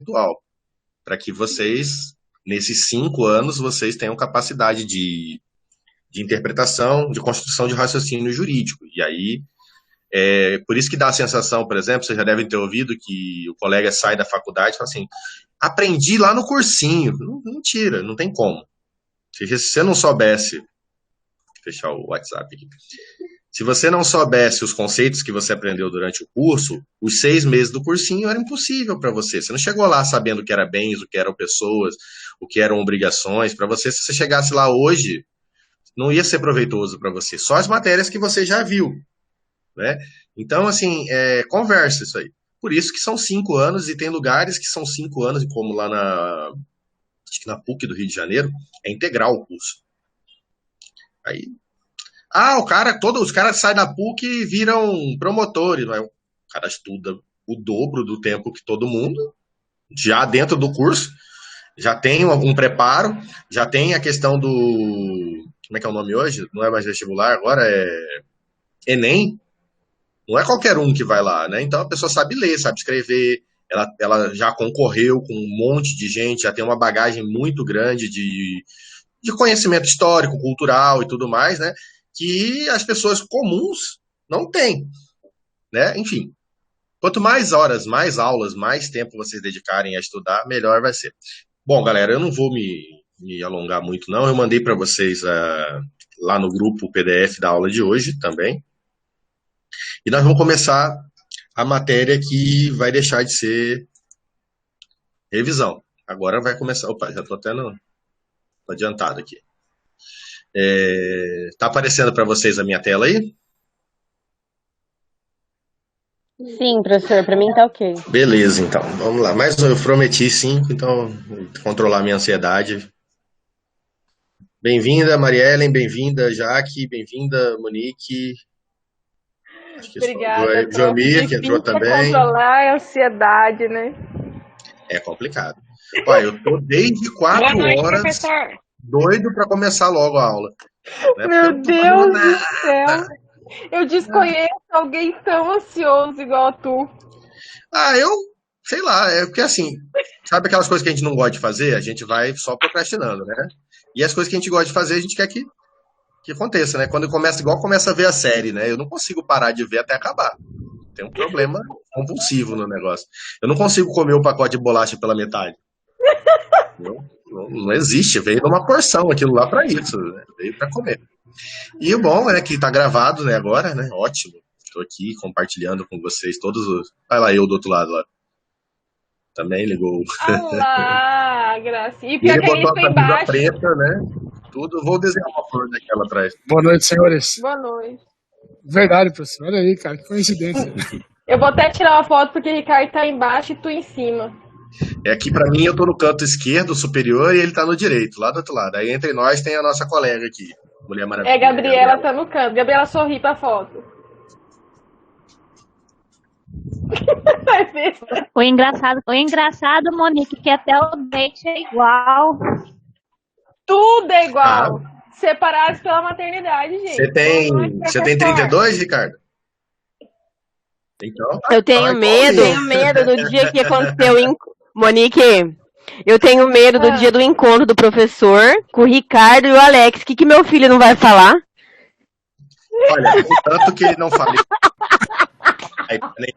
intelectual, para que vocês, nesses 5 anos, vocês tenham capacidade de interpretação, de construção de raciocínio jurídico. E aí, por isso que dá a sensação, por exemplo, vocês já devem ter ouvido que o colega sai da faculdade e fala assim, aprendi lá no cursinho. Mentira, não tem como. Se você não soubesse, vou fechar o WhatsApp aqui, se você não soubesse os conceitos que você aprendeu durante o curso, os 6 meses do cursinho era impossível para você. Você não chegou lá sabendo o que era bens, o que eram pessoas, o que eram obrigações. Para você, se você chegasse lá hoje, não ia ser proveitoso para você. Só as matérias que você já viu, né? Então, assim, conversa isso aí. Por isso que são 5 anos e tem lugares que são 5 anos, como lá acho que na PUC do Rio de Janeiro, é integral o curso. Aí, os caras saem da PUC e viram promotores, mas o cara estuda o dobro do tempo que todo mundo, já dentro do curso, já tem um preparo, já tem a questão do, como é que é o nome hoje? Não é mais vestibular, agora é Enem. Não é qualquer um que vai lá, né? Então a pessoa sabe ler, sabe escrever, ela já concorreu com um monte de gente, já tem uma bagagem muito grande de conhecimento histórico, cultural e tudo mais, né? Que as pessoas comuns não têm, né? Enfim, quanto mais horas, mais aulas, mais tempo vocês dedicarem a estudar, melhor vai ser. Bom, galera, eu não vou me alongar muito, não. Eu mandei para vocês lá no grupo o PDF da aula de hoje também. E nós vamos começar a matéria que vai deixar de ser revisão. Agora vai começar. Opa, já estou até no adiantado aqui. Tá aparecendo para vocês a minha tela aí? Sim, professor, para mim tá ok. Beleza, então. Vamos lá. Mas eu prometi 5, então vou controlar minha ansiedade. Bem-vinda, Mariellen, bem-vinda, Jaque, bem-vinda, Monique. Acho que Obrigada, Joamir, que entrou também. Controlar a ansiedade, né? É complicado. Olha, eu tô desde 4 horas professor. doido para começar logo a aula. Né? Meu Deus do céu. Eu desconheço alguém tão ansioso igual a tu. Eu sei lá, porque assim, sabe aquelas coisas que a gente não gosta de fazer? A gente vai só procrastinando, né? E as coisas que a gente gosta de fazer, a gente quer que aconteça, né? Quando começa a ver a série, né? Eu não consigo parar de ver até acabar. Tem um problema compulsivo no negócio. Eu não consigo comer o pacote de bolacha pela metade. Não existe, veio numa porção aquilo lá para isso, né? Veio para comer. E o bom é que tá gravado, né, agora, né? Ótimo. Estou aqui compartilhando com vocês todos os. Vai lá, eu do outro lado lá. Também ligou. Olá, Gracinha. E pior ele que botou a camisa embaixo. preta, né? Tudo. Vou desenhar uma flor daquela atrás. Boa noite, senhores. Boa noite. Verdade, professor. Olha aí, cara, que coincidência. Eu vou até tirar uma foto porque o Ricardo tá embaixo e tu em cima. Aqui pra mim eu tô no canto esquerdo, superior, e ele tá no direito, lá do outro lado. Aí entre nós tem a nossa colega aqui, Mulher Maravilha. Gabriela tá no canto. Gabriela sorri pra foto. O engraçado, Monique, que até o dente é igual. Tudo é igual. Separados pela maternidade, gente. Você tem 32, Ricardo? Então, eu tenho medo do dia que aconteceu Monique, eu tenho medo do dia do encontro do professor com o Ricardo e o Alex. O que meu filho não vai falar? Olha, tanto que ele não fale.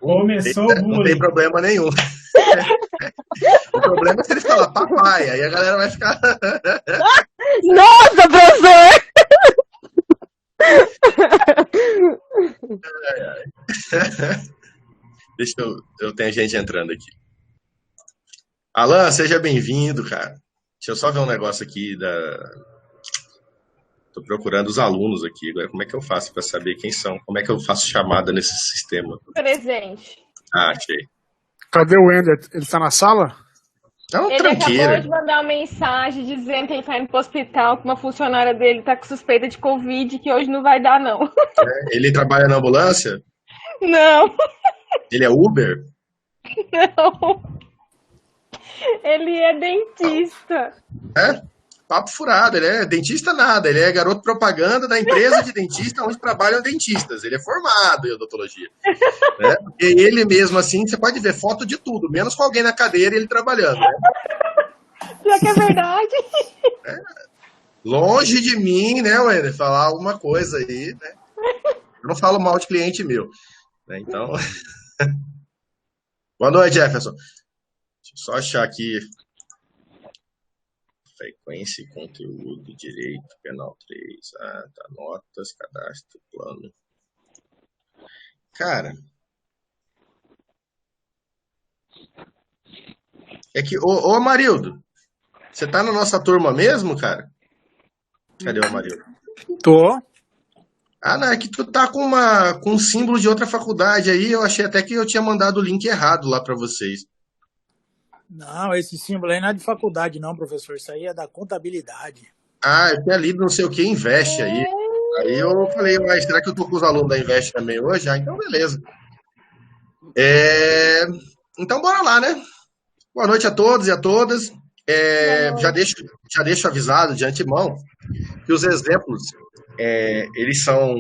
Começou não tem problema nenhum. O problema é se ele falar papai, aí a galera vai ficar. Nossa, professor! Deixa eu tenho gente entrando aqui. Alan, seja bem-vindo, cara. Deixa eu só ver um negócio aqui Tô procurando os alunos aqui. Agora, como é que eu faço para saber quem são? Como é que eu faço chamada nesse sistema? Presente. Achei. Cadê o Ender? Ele tá na sala? Ele acabou de mandar uma mensagem dizendo que ele tá indo pro hospital, que uma funcionária dele tá com suspeita de Covid, que hoje não vai dar, não. Ele trabalha na ambulância? Não. Ele é Uber? Não. Ele é dentista. papo furado, ele é dentista nada, ele é garoto propaganda da empresa de dentista onde trabalham dentistas, ele é formado em odontologia. Né? E ele mesmo assim, você pode ver foto de tudo, menos com alguém na cadeira e ele trabalhando. Né? Já que é verdade. Longe de mim, né, Wender, falar alguma coisa aí, né? Eu não falo mal de cliente meu. Né? Então... Boa noite, Jefferson. Deixa eu só achar aqui... Frequência e conteúdo, direito, penal 3. Ah, tá. Notas, cadastro, plano. Cara. É que, ô Amarildo, você tá na nossa turma mesmo, cara? Cadê o Amarildo? Tô. Ah, não, é que tu tá com um símbolo de outra faculdade aí, eu achei até que eu tinha mandado o link errado lá pra vocês. Não, esse símbolo aí não é de faculdade, não, professor. Isso aí é da contabilidade. Ah, eu tinha lido não sei o que, Invest aí. Aí eu falei, uai, será que eu tô com os alunos da Invest também hoje? Ah, então beleza. Então bora lá, né? Boa noite a todos e a todas. Já deixo avisado de antemão que os exemplos, eles são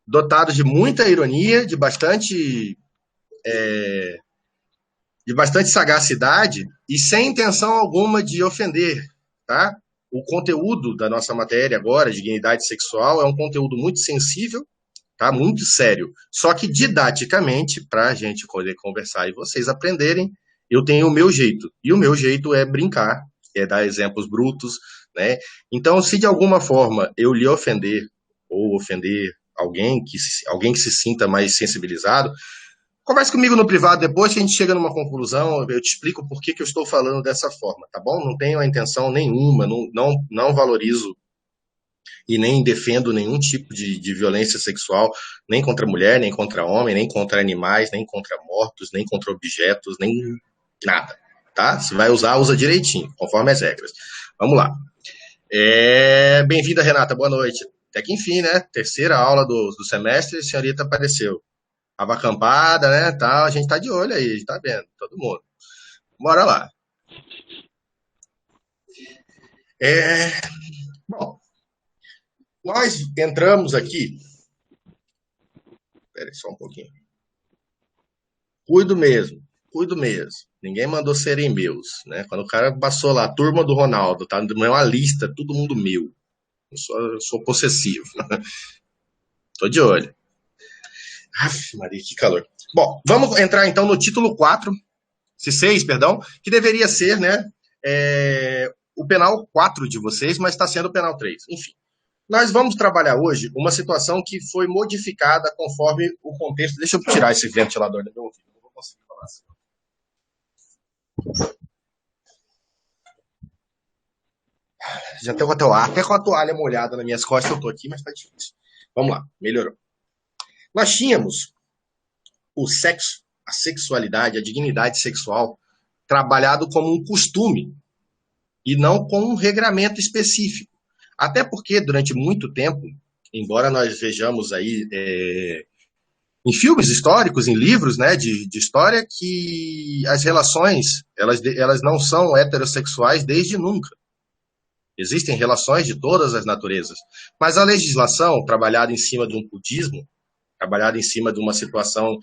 dotados de muita ironia, de bastante sagacidade e sem intenção alguma de ofender, tá? O conteúdo da nossa matéria agora, dignidade sexual, é um conteúdo muito sensível, tá? Muito sério. Só que didaticamente, para a gente poder conversar e vocês aprenderem, eu tenho o meu jeito. E o meu jeito é brincar, é dar exemplos brutos, né? Então, se de alguma forma eu lhe ofender ou ofender alguém que se sinta mais sensibilizado, converse comigo no privado depois que a gente chega numa conclusão, eu te explico por que eu estou falando dessa forma, tá bom? Não tenho a intenção nenhuma, não valorizo e nem defendo nenhum tipo de violência sexual, nem contra mulher, nem contra homem, nem contra animais, nem contra mortos, nem contra objetos, nem nada, tá? Se vai usar, usa direitinho, conforme as regras. Vamos lá. Bem-vinda, Renata, boa noite. Até que enfim, né? Terceira aula do semestre, a senhorita apareceu. Tava acampada, né, tal, a gente tá de olho aí, a gente tá vendo, todo mundo. Bora lá. Bom, nós entramos aqui... Espera aí só um pouquinho. Cuido mesmo. Ninguém mandou serem meus, né? Quando o cara passou lá, turma do Ronaldo, tá? Não é uma lista, todo mundo meu. Eu sou possessivo. Tô de olho. Aff, Maria, que calor. Bom, vamos entrar então no título 4, 6, perdão, que deveria ser, né, o penal 4 de vocês, mas está sendo o penal 3. Enfim, nós vamos trabalhar hoje uma situação que foi modificada conforme o contexto. Deixa eu tirar esse ventilador do meu ouvido, não vou conseguir falar assim. Já tenho até com a toalha molhada nas minhas costas, eu tô aqui, mas tá difícil. Vamos lá, melhorou. Nós tínhamos o sexo, a sexualidade, a dignidade sexual trabalhado como um costume e não como um regramento específico. Até porque, durante muito tempo, embora nós vejamos aí em filmes históricos, em livros, né, de história, que as relações elas não são heterossexuais desde nunca. Existem relações de todas as naturezas. Mas a legislação, trabalhada em cima de um pudismo, trabalhada em cima de uma situação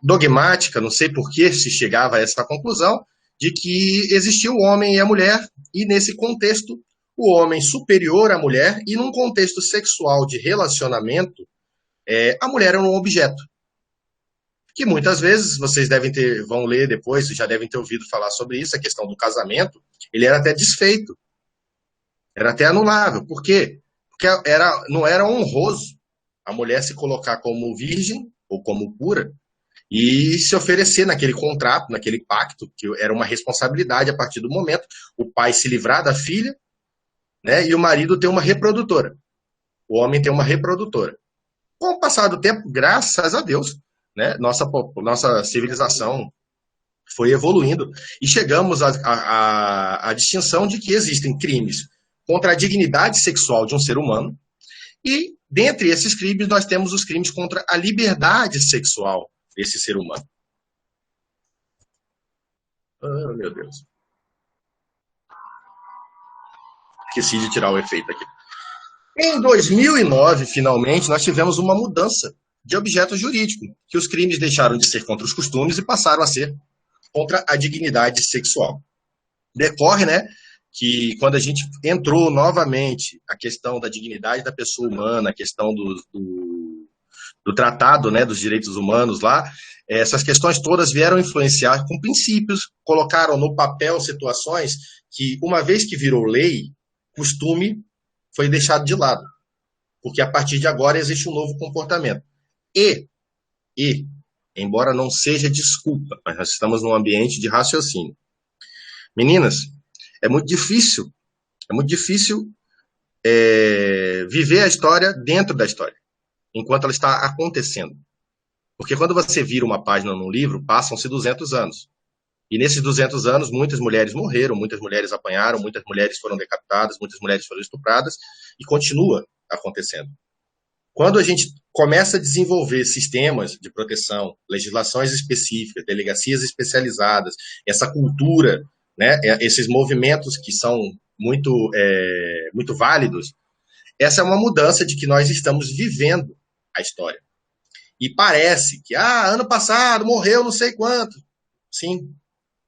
dogmática, não sei por que se chegava a essa conclusão, de que existia o homem e a mulher, e nesse contexto, o homem superior à mulher, e num contexto sexual de relacionamento, a mulher era um objeto. Que muitas vezes, vocês vão ler depois, já devem ter ouvido falar sobre isso, a questão do casamento, ele era até desfeito, era até anulável. Por quê? Porque não era honroso a mulher se colocar como virgem ou como pura e se oferecer naquele contrato, naquele pacto, que era uma responsabilidade a partir do momento, o pai se livrar da filha, né, e o marido ter uma reprodutora. O homem tem uma reprodutora. Com o passar do tempo, graças a Deus, né, nossa civilização foi evoluindo e chegamos à distinção de que existem crimes contra a dignidade sexual de um ser humano, e dentre esses crimes nós temos os crimes contra a liberdade sexual desse ser humano. Oh, meu Deus. Esqueci de tirar o efeito aqui. Em 2009, finalmente, nós tivemos uma mudança de objeto jurídico, que os crimes deixaram de ser contra os costumes e passaram a ser contra a dignidade sexual. Decorre, né, que quando a gente entrou novamente a questão da dignidade da pessoa humana, a questão do tratado, né, dos direitos humanos lá, essas questões todas vieram influenciar com princípios, colocaram no papel situações que, uma vez que virou lei, costume foi deixado de lado, porque a partir de agora existe um novo comportamento. E, embora não seja desculpa, mas nós estamos num ambiente de raciocínio. Meninas, é muito difícil viver a história dentro da história, enquanto ela está acontecendo. Porque quando você vira uma página num livro, passam-se 200 anos. E nesses 200 anos, muitas mulheres morreram, muitas mulheres apanharam, muitas mulheres foram decapitadas, muitas mulheres foram estupradas, e continua acontecendo. Quando a gente começa a desenvolver sistemas de proteção, legislações específicas, delegacias especializadas, essa cultura, né, esses movimentos que são muito válidos, essa é uma mudança de que nós estamos vivendo a história. E parece que, ano passado morreu não sei quanto. Sim,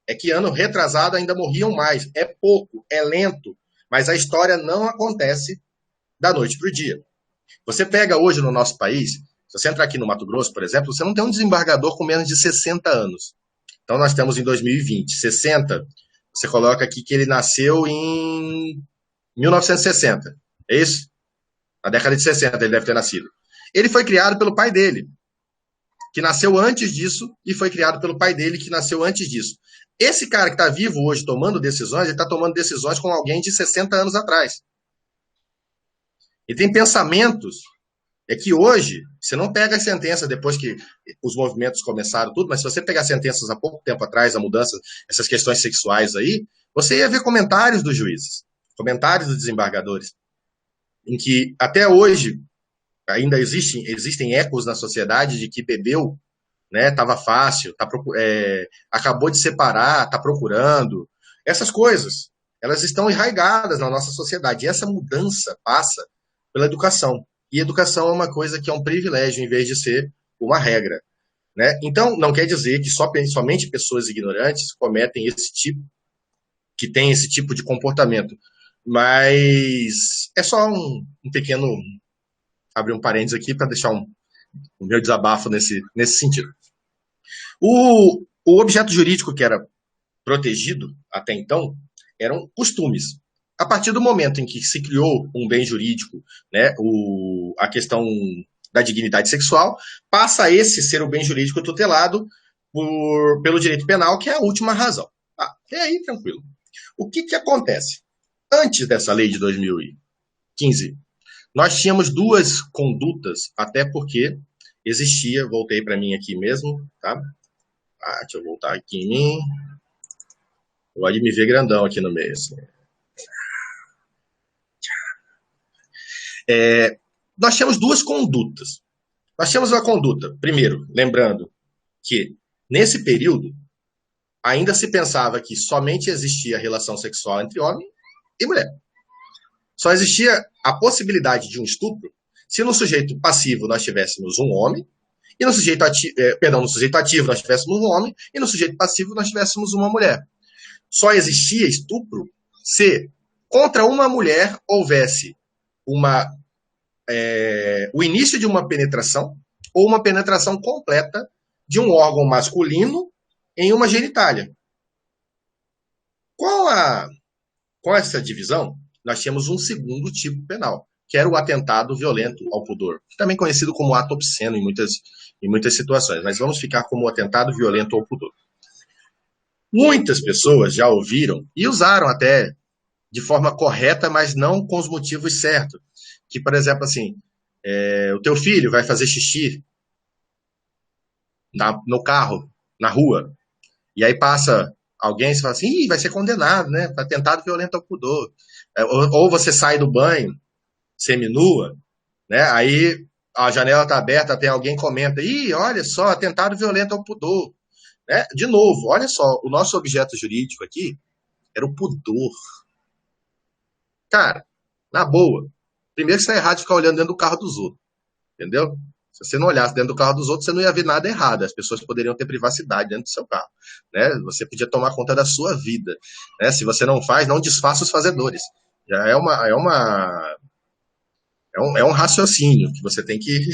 é que ano retrasado ainda morriam mais. É pouco, é lento, mas a história não acontece da noite para o dia. Você pega hoje no nosso país, se você entrar aqui no Mato Grosso, por exemplo, você não tem um desembargador com menos de 60 anos. Então nós estamos em 2020. 60, você coloca aqui que ele nasceu em 1960. É isso? Na década de 60 ele deve ter nascido. Ele foi criado pelo pai dele, que nasceu antes disso, e foi criado pelo pai dele, que nasceu antes disso. Esse cara que está vivo hoje tomando decisões, ele está tomando decisões com alguém de 60 anos atrás. E tem pensamentos, que hoje, você não pega as sentenças depois que os movimentos começaram tudo, mas se você pegar sentenças há pouco tempo atrás, a mudança, essas questões sexuais aí, você ia ver comentários dos juízes, comentários dos desembargadores, em que até hoje ainda existem ecos na sociedade de que bebeu, né, estava fácil, acabou de separar, está procurando. Essas coisas, elas estão enraigadas na nossa sociedade. E essa mudança passa pela educação. E educação é uma coisa que é um privilégio, em vez de ser uma regra. Né? Então, não quer dizer que somente pessoas ignorantes cometem que têm esse tipo de comportamento. Mas é só um pequeno... Abrir um parênteses aqui para deixar o meu desabafo nesse sentido. O objeto jurídico que era protegido até então eram costumes. A partir do momento em que se criou um bem jurídico, né, a questão da dignidade sexual, passa a ser o bem jurídico tutelado pelo direito penal, que é a última razão. Até aí, tranquilo. O que acontece? Antes dessa lei de 2015, nós tínhamos duas condutas, até porque existia, voltei para mim aqui mesmo, tá? Deixa eu voltar aqui em mim. Pode me ver grandão aqui no meio. Assim. Nós tínhamos duas condutas. Nós tínhamos uma conduta, primeiro, lembrando que, nesse período, ainda se pensava que somente existia relação sexual entre homem e mulher. Só existia a possibilidade de um estupro se no sujeito passivo nós tivéssemos um homem, e no sujeito ativo nós tivéssemos um homem, e no sujeito passivo nós tivéssemos uma mulher. Só existia estupro se contra uma mulher houvesse o início de uma penetração ou uma penetração completa de um órgão masculino em uma genitália. Com essa divisão, nós tínhamos um segundo tipo penal, que era o atentado violento ao pudor, também conhecido como ato obsceno em muitas situações, mas vamos ficar como atentado violento ao pudor. Muitas pessoas já ouviram e usaram até de forma correta, mas não com os motivos certos. Que, por exemplo, assim, o teu filho vai fazer xixi no carro, na rua, e aí passa alguém e fala assim, vai ser condenado, né? Atentado violento ao pudor. Ou você sai do banho, seminua, né? Aí a janela está aberta, tem alguém comenta, olha só, atentado violento ao pudor. Né? De novo, olha só, o nosso objeto jurídico aqui era o pudor. Cara, na boa, primeiro que você é errado de ficar olhando dentro do carro dos outros, entendeu? Se você não olhasse dentro do carro dos outros, você não ia ver nada errado. As pessoas poderiam ter privacidade dentro do seu carro, né? Você podia tomar conta da sua vida, né? Se você não faz, não desfaça os fazedores. Já é um raciocínio que você tem que,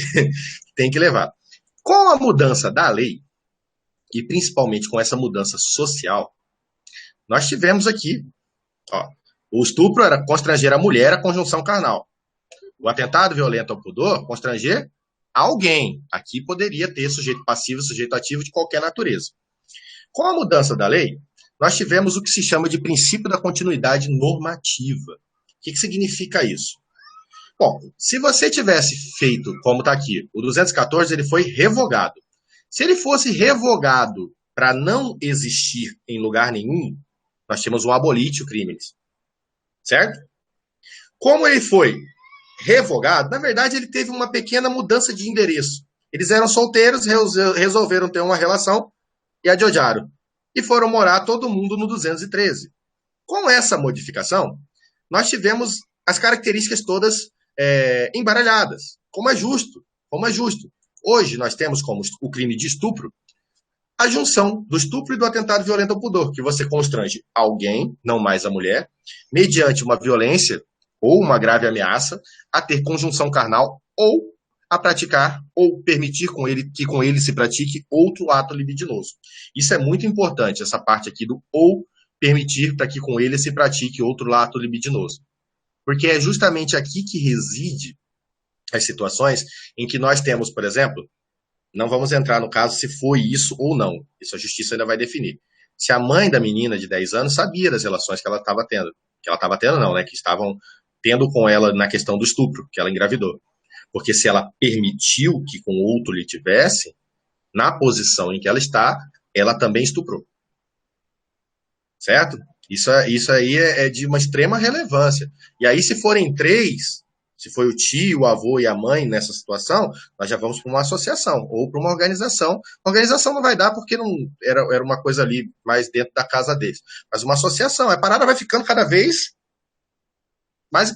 tem que levar. Com a mudança da lei, e principalmente com essa mudança social, nós tivemos aqui, ó, o estupro era constranger a mulher à conjunção carnal. O atentado violento ao pudor, constranger alguém. Aqui poderia ter sujeito passivo, sujeito ativo de qualquer natureza. Com a mudança da lei, nós tivemos o que se chama de princípio da continuidade normativa. O que significa isso? Bom, se você tivesse feito, como está aqui, o 214, ele foi revogado. Se ele fosse revogado para não existir em lugar nenhum, nós tínhamos um abolitio criminis. Certo? Como ele foi revogado, na verdade ele teve uma pequena mudança de endereço. Eles eram solteiros, resolveram ter uma relação e adiojaram. E foram morar todo mundo no 213. Com essa modificação, nós tivemos as características todas embaralhadas, como é justo. Hoje nós temos como o crime de estupro a junção do estupro e do atentado violento ao pudor, que você constrange alguém, não mais a mulher, mediante uma violência ou uma grave ameaça, a ter conjunção carnal ou a praticar ou permitir que com ele se pratique outro ato libidinoso. Isso é muito importante, essa parte aqui do ou permitir para que com ele se pratique outro ato libidinoso. Porque é justamente aqui que reside as situações em que nós temos, por exemplo, não vamos entrar no caso se foi isso ou não. Isso a justiça ainda vai definir. Se a mãe da menina de 10 anos sabia das relações que ela estava tendo. Que ela estava tendo não, né? Que estavam tendo com ela na questão do estupro, que ela engravidou. Porque se ela permitiu que com outro lhe tivesse, na posição em que ela está, ela também estuprou. Certo? Isso aí é de uma extrema relevância. E aí, se forem 3, se foi o tio, o avô e a mãe nessa situação, nós já vamos para uma associação ou para uma organização. A organização não vai dar porque não era uma coisa ali mais dentro da casa deles. Mas uma associação. A parada vai ficando cada vez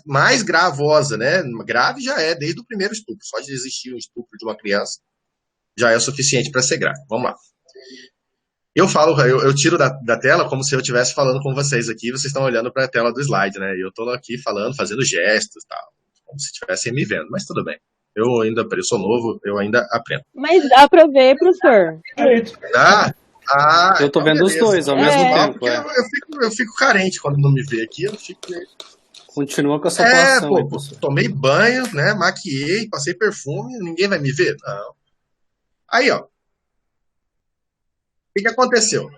mais gravosa, né? Grave já é desde o primeiro estupro. Só de existir um estupro de uma criança já é o suficiente para ser grave. Vamos lá. Eu tiro da tela como se eu estivesse falando com vocês aqui, vocês estão olhando para a tela do slide, né? E eu estou aqui falando, fazendo gestos e tal, como se estivessem me vendo, mas tudo bem. Eu sou novo, eu ainda aprendo. Mas dá para ver, professor. Eu tô vendo beleza. Os dois ao mesmo tempo. Eu fico carente quando não me vê aqui, eu fico... Continua com a sua atuação. Tomei banho, né? Maquiei, passei perfume, ninguém vai me ver? Não. Aí, ó. O que aconteceu?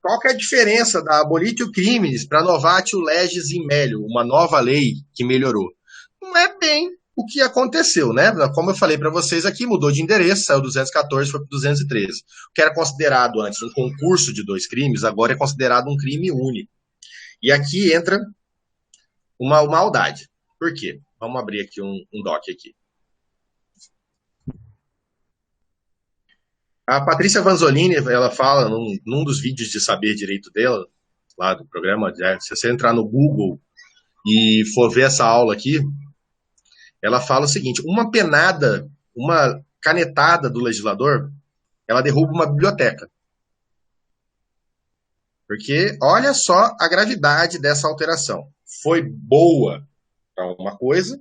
Qual que é a diferença da abolitio criminis para novatio legis in melio, uma nova lei que melhorou? Não é bem o que aconteceu, né? Como eu falei para vocês aqui, mudou de endereço, saiu 214, foi para 213. O que era considerado antes um concurso de 2 crimes, agora é considerado um crime único. E aqui entra uma maldade. Por quê? Vamos abrir aqui um doc aqui. A Patrícia Vanzolini, ela fala num dos vídeos de saber direito dela, lá do programa, se você entrar no Google e for ver essa aula aqui, ela fala o seguinte, uma canetada do legislador, ela derruba uma biblioteca. Porque olha só a gravidade dessa alteração. Foi boa para uma coisa,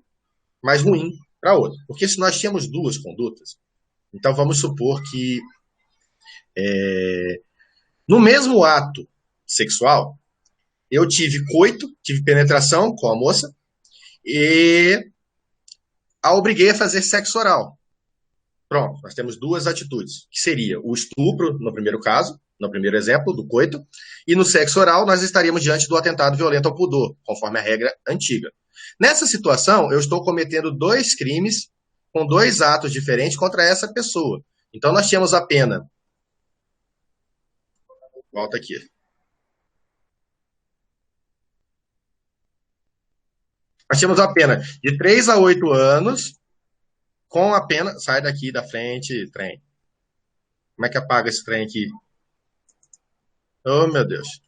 mas ruim para outra. Porque se nós tínhamos 2 condutas, então vamos supor que no mesmo ato sexual, eu tive coito, tive penetração com a moça e a obriguei a fazer sexo oral. Pronto, nós temos 2 atitudes, que seria o estupro, no primeiro caso, no primeiro exemplo, do coito, e no sexo oral nós estaríamos diante do atentado violento ao pudor, conforme a regra antiga. Nessa situação, eu estou cometendo 2 crimes com 2 atos diferentes contra essa pessoa. Então, nós tínhamos a pena... Volta aqui. Nós tínhamos a pena de 3 a 8 anos, com a pena... Sai daqui da frente, trem. Como é que apaga esse trem aqui? Oh, meu Deus.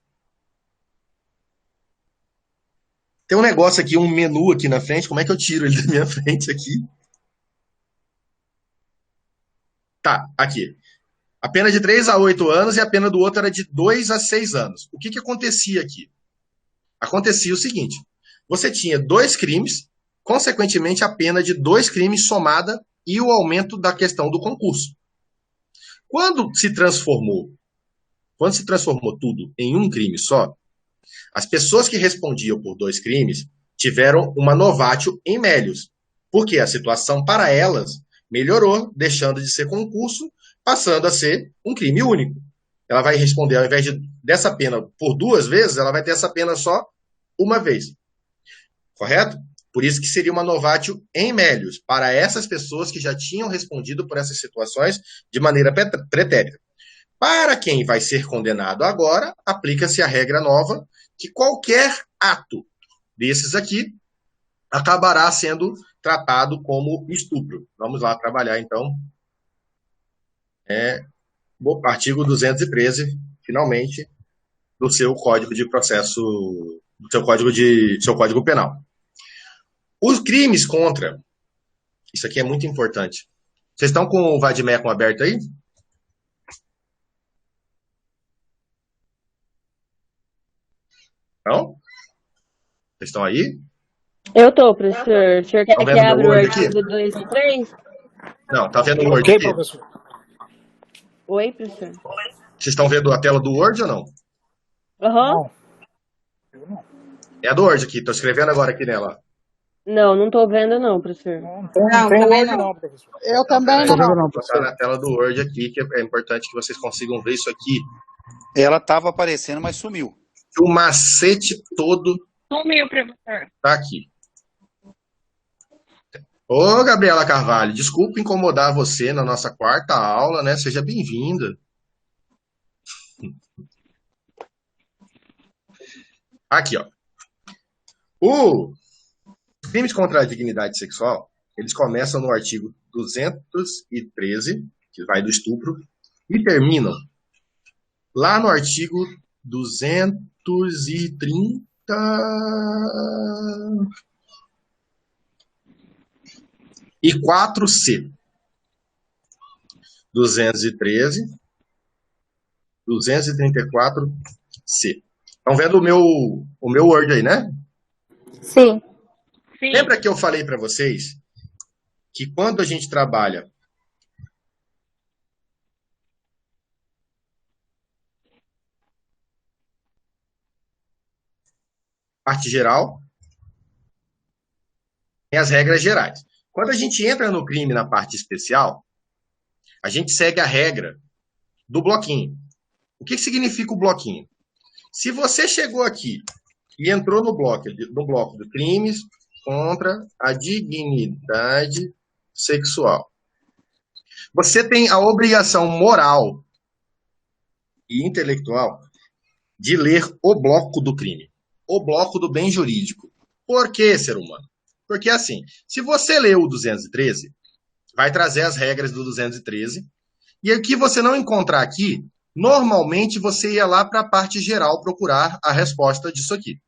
Tem um negócio aqui, um menu aqui na frente. Como é que eu tiro ele da minha frente aqui? Tá, aqui. A pena de 3 a 8 anos e a pena do outro era de 2 a 6 anos. O que acontecia aqui? Acontecia o seguinte. Você tinha 2 crimes, consequentemente a pena de 2 crimes somada e o aumento da questão do concurso. Quando se transformou tudo em um crime só, as pessoas que respondiam por 2 crimes tiveram uma novatio in melius, porque a situação para elas melhorou, deixando de ser concurso, passando a ser um crime único. Ela vai responder, ao invés dessa pena por 2 vezes, ela vai ter essa pena só uma vez. Correto? Por isso que seria uma novatio in melius, para essas pessoas que já tinham respondido por essas situações de maneira pretérita. Para quem vai ser condenado agora, aplica-se a regra nova, que qualquer ato desses aqui acabará sendo tratado como estupro. Vamos lá trabalhar, então. O artigo 213, finalmente, do seu Código de Processo, do seu Código Penal. Os crimes contra... Isso aqui é muito importante. Vocês estão com o Vademecum aberto aí? Não? Vocês estão aí? Eu tô, professor. O senhor quer que abra o artigo artigo 2 e 3? Não, tá vendo o Word Ok, aqui? professor. Oi, professor. Vocês estão vendo a tela do Word ou não? Aham. É a do Word aqui, tô escrevendo agora aqui nela. Não tô vendo não, professor. Não tem Word não, professor. Eu também Vou não. botar na tela do Word aqui, que é importante que vocês consigam ver isso aqui. Ela estava aparecendo, mas sumiu. O macete todo Sumiu, professor. tá aqui. Ô, Gabriela Carvalho, desculpa incomodar você na nossa 4ª aula, né? Seja bem-vinda. Aqui, ó. Os crimes contra a dignidade sexual, eles começam no artigo 213, que vai do estupro, e terminam lá no artigo 230... E 4C. 213, 234C. Estão vendo o meu Word aí, né? Sim. Lembra que eu falei para vocês que quando a gente trabalha parte geral, tem as regras gerais. Quando a gente entra no crime na parte especial, a gente segue a regra do bloquinho. O que significa o bloquinho? Se você chegou aqui e entrou no bloco de crimes contra a dignidade sexual, você tem a obrigação moral e intelectual de ler o bloco do crime, o bloco do bem jurídico. Por que, ser humano? Porque, assim, se você leu o 213, vai trazer as regras do 213, e o que você não encontrar aqui, normalmente você ia lá para a parte geral procurar a resposta disso aqui.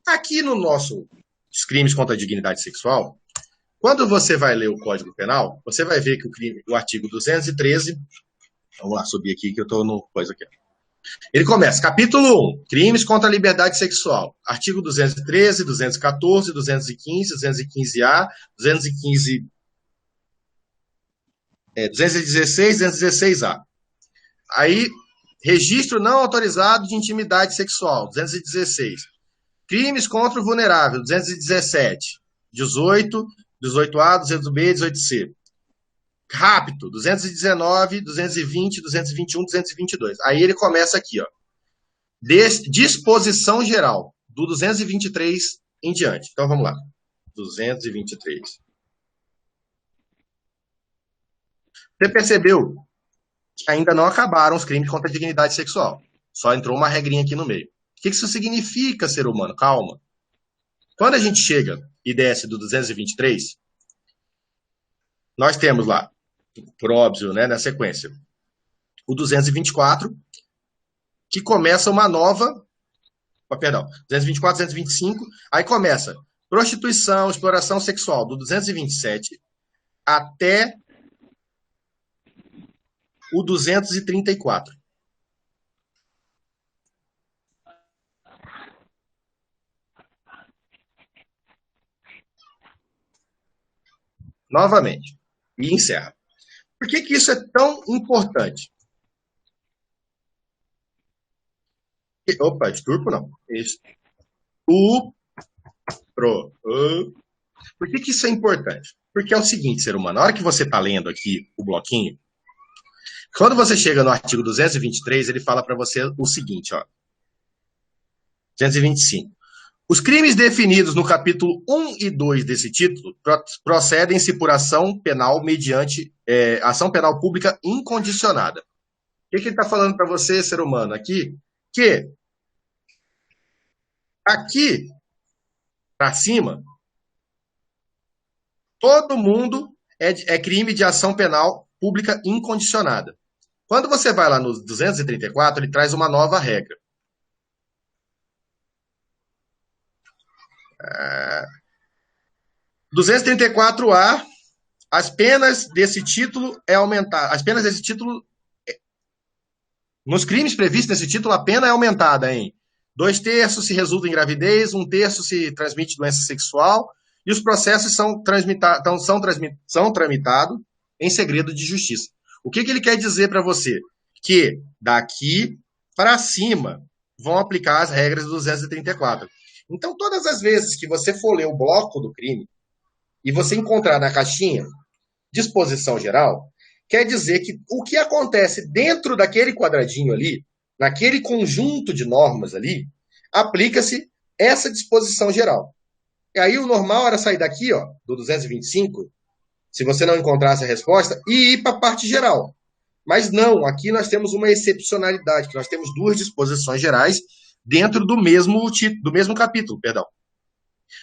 Aqui no nosso crimes contra a dignidade sexual, quando você vai ler o Código Penal, você vai ver que o artigo 213, vamos lá, subir aqui que eu estou no coisa aqui. Ele começa, capítulo 1, crimes contra a liberdade sexual, artigo 213, 214, 215, 215A, 216, 216A. Aí, registro não autorizado de intimidade sexual, 216. Crimes contra o vulnerável, 217. 18, 18A, 200B, 18C. Rapto, 219, 220, 221, 222. Aí ele começa aqui, ó. Disposição geral, do 223 em diante. Então vamos lá. 223. Você percebeu que ainda não acabaram os crimes contra a dignidade sexual. Só entrou uma regrinha aqui no meio. O que isso significa, ser humano? Calma. Quando a gente chega e desce do 223, nós temos lá, por óbvio, né, na sequência, o 224, que começa uma nova Perdão, 224, 225, aí começa prostituição, exploração sexual, do 227 até o 234. Novamente, e encerra. Por que isso é tão importante? Opa, estupro não. Estupro. Por que isso é importante? Porque é o seguinte, ser humano, na hora que você está lendo aqui o bloquinho, quando você chega no artigo 223, ele fala para você o seguinte, ó. 225. Os crimes definidos no capítulo 1 e 2 desse título procedem-se por ação penal mediante ação penal pública incondicionada. O que ele está falando para você, ser humano, aqui? Que aqui, para cima, todo mundo é crime de ação penal pública incondicionada. Quando você vai lá no 234, ele traz uma nova regra. 234A, as penas desse título é aumentar. As penas desse título, nos crimes previstos nesse título, a pena é aumentada em 2/3 se resulta em gravidez, 1/3 se transmite doença sexual, e os processos são tramitados em segredo de justiça. O que ele quer dizer para você? Que daqui para cima vão aplicar as regras do 234. Então, todas as vezes que você for ler o bloco do crime e você encontrar na caixinha disposição geral, quer dizer que o que acontece dentro daquele quadradinho ali, naquele conjunto de normas ali, aplica-se essa disposição geral. E aí o normal era sair daqui, ó, do 225, se você não encontrasse a resposta, e ir para a parte geral. Mas não, aqui nós temos uma excepcionalidade, que nós temos duas disposições gerais dentro do mesmo capítulo, perdão. O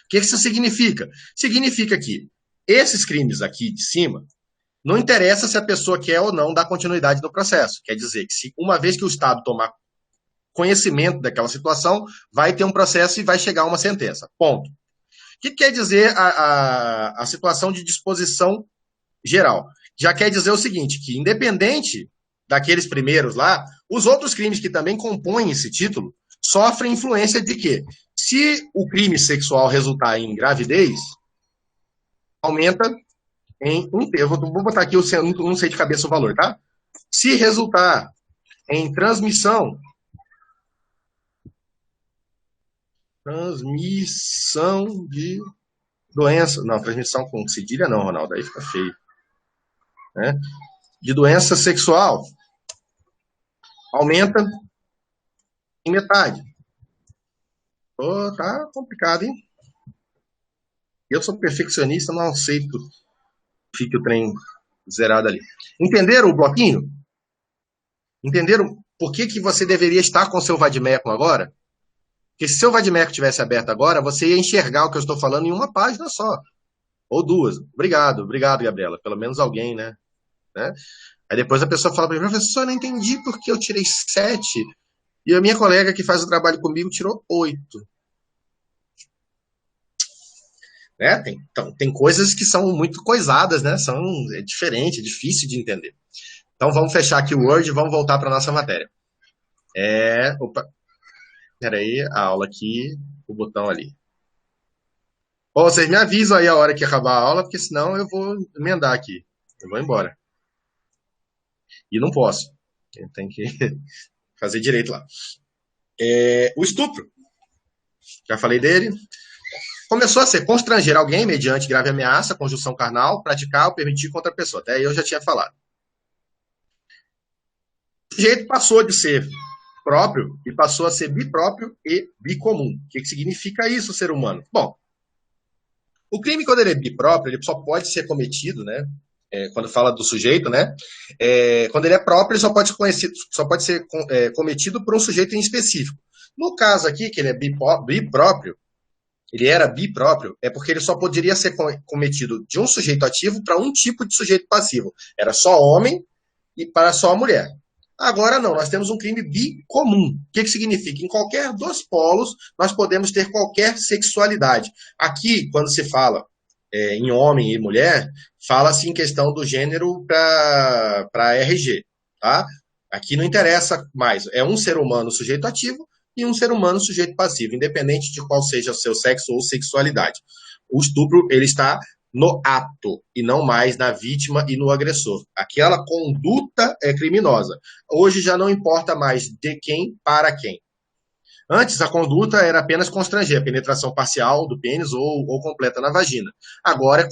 que isso significa? Significa que esses crimes aqui de cima, não interessa se a pessoa quer ou não dar continuidade no processo. Quer dizer que se uma vez que o Estado tomar conhecimento daquela situação, vai ter um processo e vai chegar a uma sentença. Ponto. O que quer dizer a situação de disposição geral? Já quer dizer o seguinte, que independente daqueles primeiros lá, os outros crimes que também compõem esse título sofrem influência de quê? Se o crime sexual resultar em gravidez, aumenta em eu vou botar aqui, eu não sei de cabeça o valor, tá? Se resultar em transmissão de doença, não, transmissão com cedilha não, Ronaldo, aí fica feio, né? De doença sexual, aumenta em metade. Tá complicado, hein? Eu sou perfeccionista, não aceito que fique o trem zerado ali. Entenderam o bloquinho? Entenderam por que você deveria estar com o seu Vadimeco agora? Porque se o seu Vadimeco tivesse aberto agora, você ia enxergar o que eu estou falando em uma página só. Ou duas. Obrigado, Gabriela. Pelo menos alguém, né? Aí depois a pessoa fala para mim, professor, eu não entendi porque eu tirei 7 e a minha colega que faz o trabalho comigo tirou 8. Né? Tem coisas que são muito coisadas, né? É diferente, é difícil de entender. Então vamos fechar aqui o Word e vamos voltar para a nossa matéria. Opa. Peraí, a aula aqui, o botão ali. Vocês me avisam aí a hora que acabar a aula, porque senão eu vou emendar aqui. Eu vou embora. E não posso. Eu tenho que fazer direito lá. O estupro. Já falei dele. Começou a ser constranger alguém mediante grave ameaça, conjunção carnal, praticar ou permitir contra a pessoa. Até aí eu já tinha falado. O sujeito passou de ser próprio e passou a ser bipróprio e bicomum. O que significa isso, ser humano? Bom, o crime, quando ele é bipróprio, ele só pode ser cometido, né? Quando fala do sujeito, né? Quando ele é próprio, ele só pode ser cometido por um sujeito em específico. No caso aqui, que ele é bipróprio, ele era bipróprio, é porque ele só poderia ser cometido de um sujeito ativo para um tipo de sujeito passivo. Era só homem e para só mulher. Agora não, nós temos um crime bicomum. O que significa? Em qualquer dos polos, nós podemos ter qualquer sexualidade. Aqui, quando se fala em homem e mulher, fala-se em questão do gênero para RG. Tá? Aqui não interessa mais. É um ser humano sujeito ativo e um ser humano sujeito passivo, independente de qual seja o seu sexo ou sexualidade. O estupro, ele está no ato e não mais na vítima e no agressor. Aquela conduta é criminosa. Hoje já não importa mais de quem para quem. Antes, a conduta era apenas constranger, a penetração parcial do pênis ou completa na vagina. Agora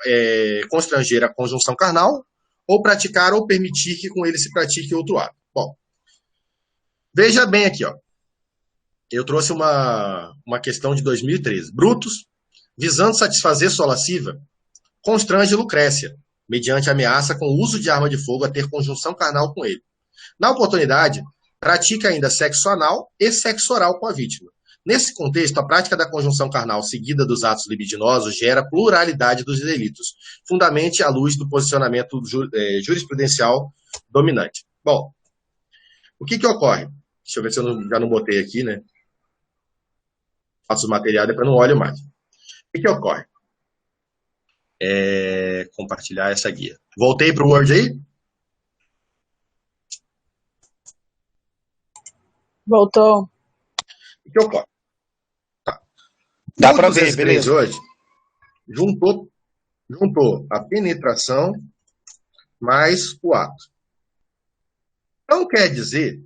é constranger a conjunção carnal ou praticar ou permitir que com ele se pratique outro ato. Bom, veja bem aqui, ó. Eu trouxe uma questão de 2013. Brutus, visando satisfazer sua lasciva, constrange Lucrécia, mediante ameaça com o uso de arma de fogo a ter conjunção carnal com ele. Na oportunidade, pratica ainda sexo anal e sexo oral com a vítima. Nesse contexto, a prática da conjunção carnal seguida dos atos libidinosos gera pluralidade dos delitos, fundamente à luz do posicionamento jurisprudencial dominante. Bom, o que ocorre? Deixa eu ver se eu já não botei aqui, né? Faço o material, depois não olho mais. O que ocorre? Compartilhar essa guia. Voltei para o Word aí? Voltou. O que ocorre? Tá. Dá para ver, beleza. Hoje juntou a penetração mais o ato. Não quer dizer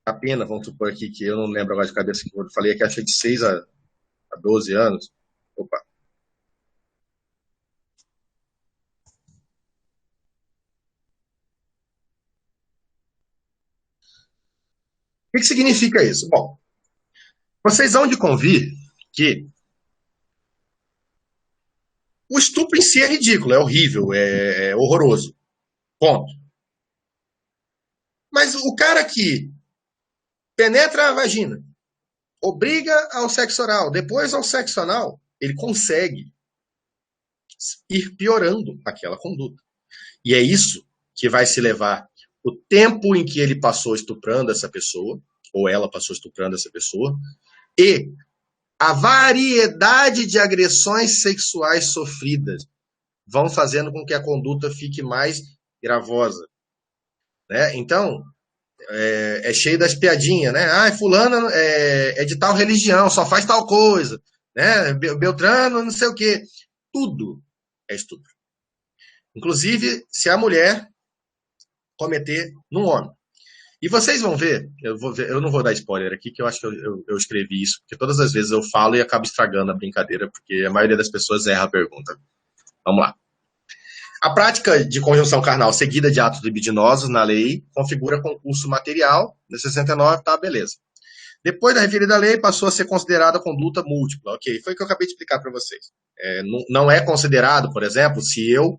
a pena, vamos supor aqui, que eu não lembro agora de cabeça que eu falei, que acho de 6 a 12 anos. Opa. O que significa isso? Bom, vocês vão de convir que o estupro em si é ridículo, é horrível, é horroroso. Ponto. Mas o cara que penetra a vagina, obriga ao sexo oral, depois ao sexo anal, ele consegue ir piorando aquela conduta. E é isso que vai se levar o tempo em que ele passou estuprando essa pessoa, ou ela passou estuprando essa pessoa, e a variedade de agressões sexuais sofridas vão fazendo com que a conduta fique mais gravosa. Né? Então, é cheio das piadinhas, né? Ah, fulano é de tal religião, só faz tal coisa, né? Beltrano, não sei o quê. Tudo é estupro. Inclusive, se a mulher cometer num homem. E vocês vão ver, eu não vou dar spoiler aqui, que eu acho que eu escrevi isso, porque todas as vezes eu falo e acabo estragando a brincadeira, porque a maioria das pessoas erra a pergunta. Vamos lá. A prática de conjunção carnal seguida de atos libidinosos na lei configura concurso material, na 69, tá, beleza. Depois da referida lei, passou a ser considerada conduta múltipla. Ok, foi o que eu acabei de explicar para vocês. Não é considerado, por exemplo, se eu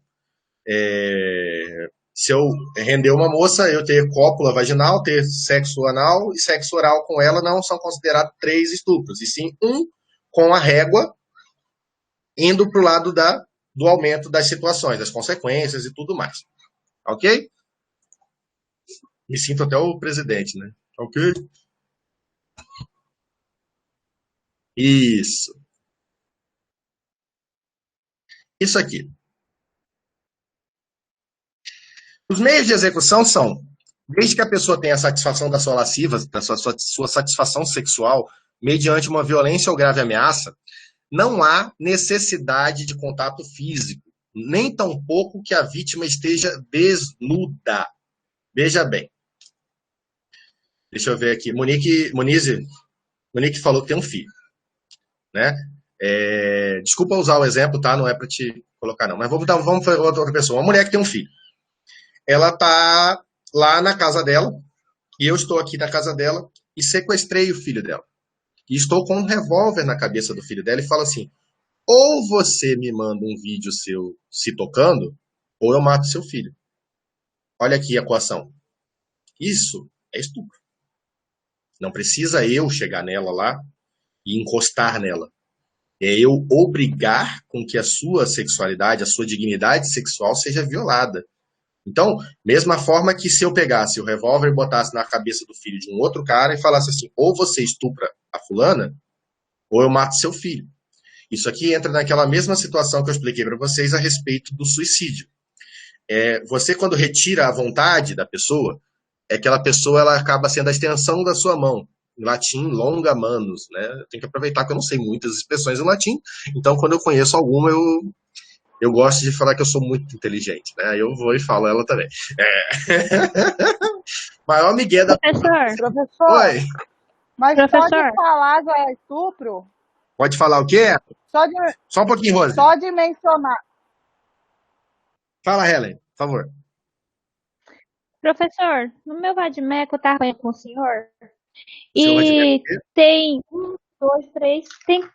render uma moça, eu ter cópula vaginal, ter sexo anal e sexo oral com ela, não são considerados 3 estupros, e sim um com a régua indo para o lado do aumento das situações, das consequências e tudo mais. Ok? Me sinto até o presidente, né? Ok? Isso. Isso aqui. Os meios de execução são, desde que a pessoa tenha a satisfação da sua lasciva, da sua satisfação sexual, mediante uma violência ou grave ameaça, não há necessidade de contato físico, nem tampouco que a vítima esteja desnuda. Veja bem. Deixa eu ver aqui. Monique falou que tem um filho. Né? Desculpa usar o exemplo, tá? Não é para te colocar, não. Mas vamos para outra pessoa. Uma mulher que tem um filho. Ela está lá na casa dela, e eu estou aqui na casa dela, e sequestrei o filho dela. E estou com um revólver na cabeça do filho dela e falo assim, ou você me manda um vídeo seu se tocando, ou eu mato seu filho. Olha aqui a coação. Isso é estupro. Não precisa eu chegar nela lá e encostar nela. É eu obrigar com que a sua sexualidade, a sua dignidade sexual seja violada. Então, mesma forma que se eu pegasse o revólver e botasse na cabeça do filho de um outro cara e falasse assim, ou você estupra a fulana, ou eu mato seu filho. Isso aqui entra naquela mesma situação que eu expliquei para vocês a respeito do suicídio. Você, quando retira a vontade da pessoa, aquela pessoa ela acaba sendo a extensão da sua mão. Em latim, longa manus, né? Eu tenho que aproveitar que eu não sei muitas expressões em latim, então quando eu conheço alguma, eu gosto de falar que eu sou muito inteligente, né? Eu vou e falo ela também. Maior migué da... Professor. Oi. Mas pode falar já é estupro? Pode falar o quê? Só um pouquinho, Rose. Só de mencionar. Fala, Helen, por favor. Professor, no meu vadimeco eu estava com o senhor e tem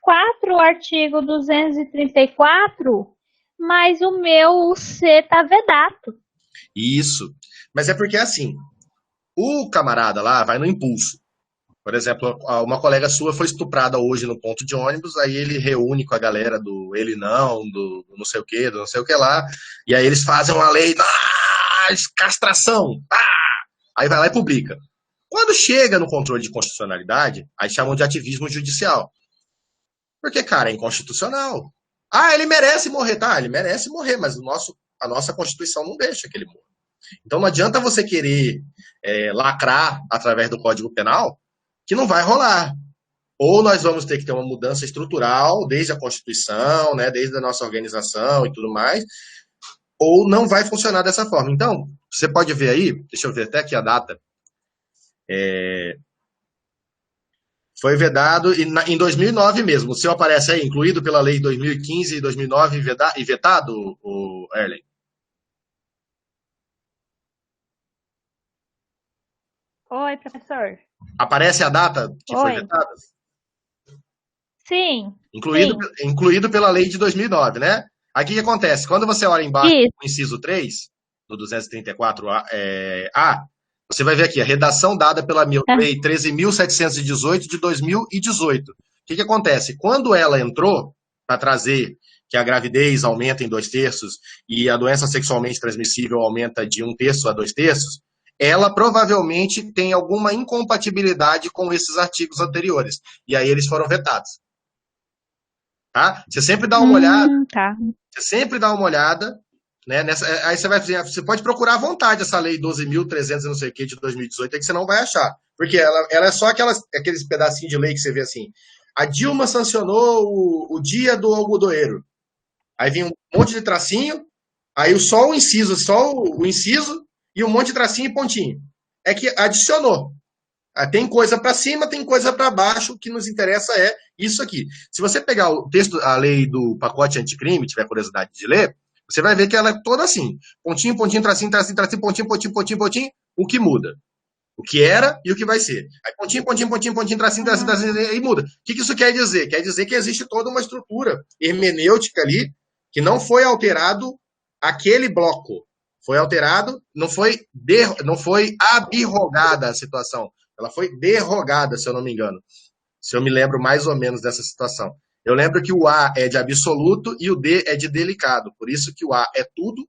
4 artigos 234, mas o meu C tá vedado. Isso. Mas é porque assim, o camarada lá vai no impulso. Por exemplo, uma colega sua foi estuprada hoje no ponto de ônibus, aí ele reúne com a galera do do não sei o que, do não sei o que lá, e aí eles fazem uma lei, castração, aí vai lá e publica. Quando chega no controle de constitucionalidade, aí chamam de ativismo judicial. Porque, cara, é inconstitucional. Ele merece morrer, tá? Ele merece morrer, mas a nossa Constituição não deixa que ele morra. Então não adianta você querer lacrar através do Código Penal, que não vai rolar. Ou nós vamos ter que ter uma mudança estrutural, desde a Constituição, né, desde a nossa organização e tudo mais, ou não vai funcionar dessa forma. Então, você pode ver aí, deixa eu ver até aqui a data, foi vedado em 2009 mesmo. O seu aparece aí, incluído pela lei de 2015 e 2009 e vetado, o Erlen? Oi, professor. Aparece a data que foi vetada? Sim. Incluído pela lei de 2009, né? Aí o que acontece? Quando você olha embaixo o inciso 3, do 234A, você vai ver aqui, a redação dada pela lei 13.718 de 2018. O que acontece? Quando ela entrou para trazer que a gravidez aumenta em 2/3 e a doença sexualmente transmissível aumenta de 1/3 a 2/3, ela provavelmente tem alguma incompatibilidade com esses artigos anteriores. E aí eles foram vetados. Tá? Você sempre dá uma olhada. Tá. Você sempre dá uma olhada, né? Aí você pode procurar à vontade essa lei 12.300 não sei o que de 2018, que você não vai achar. Porque ela é só aqueles pedacinhos de lei que você vê assim. A Dilma sancionou o dia do algodoeiro. Aí vem um monte de tracinho, aí só o inciso e um monte de tracinho e pontinho. É que adicionou. Tem coisa para cima, tem coisa para baixo, o que nos interessa é isso aqui. Se você pegar o texto, a lei do pacote anticrime, tiver curiosidade de ler, você vai ver que ela é toda assim. Pontinho, pontinho, tracinho, tracinho, tracinho, pontinho, pontinho, pontinho, pontinho, o que muda. O que era e o que vai ser. Aí pontinho, pontinho, pontinho, pontinho, tracinho, tracinho, tracinho, e muda. O que isso quer dizer? Quer dizer que existe toda uma estrutura hermenêutica ali, que não foi alterado aquele bloco. Foi alterado, não foi abrogada a situação. Ela foi derrogada, se eu não me engano. Se eu me lembro mais ou menos dessa situação. Eu lembro que o A é de absoluto e o D é de delicado. Por isso que o A é tudo,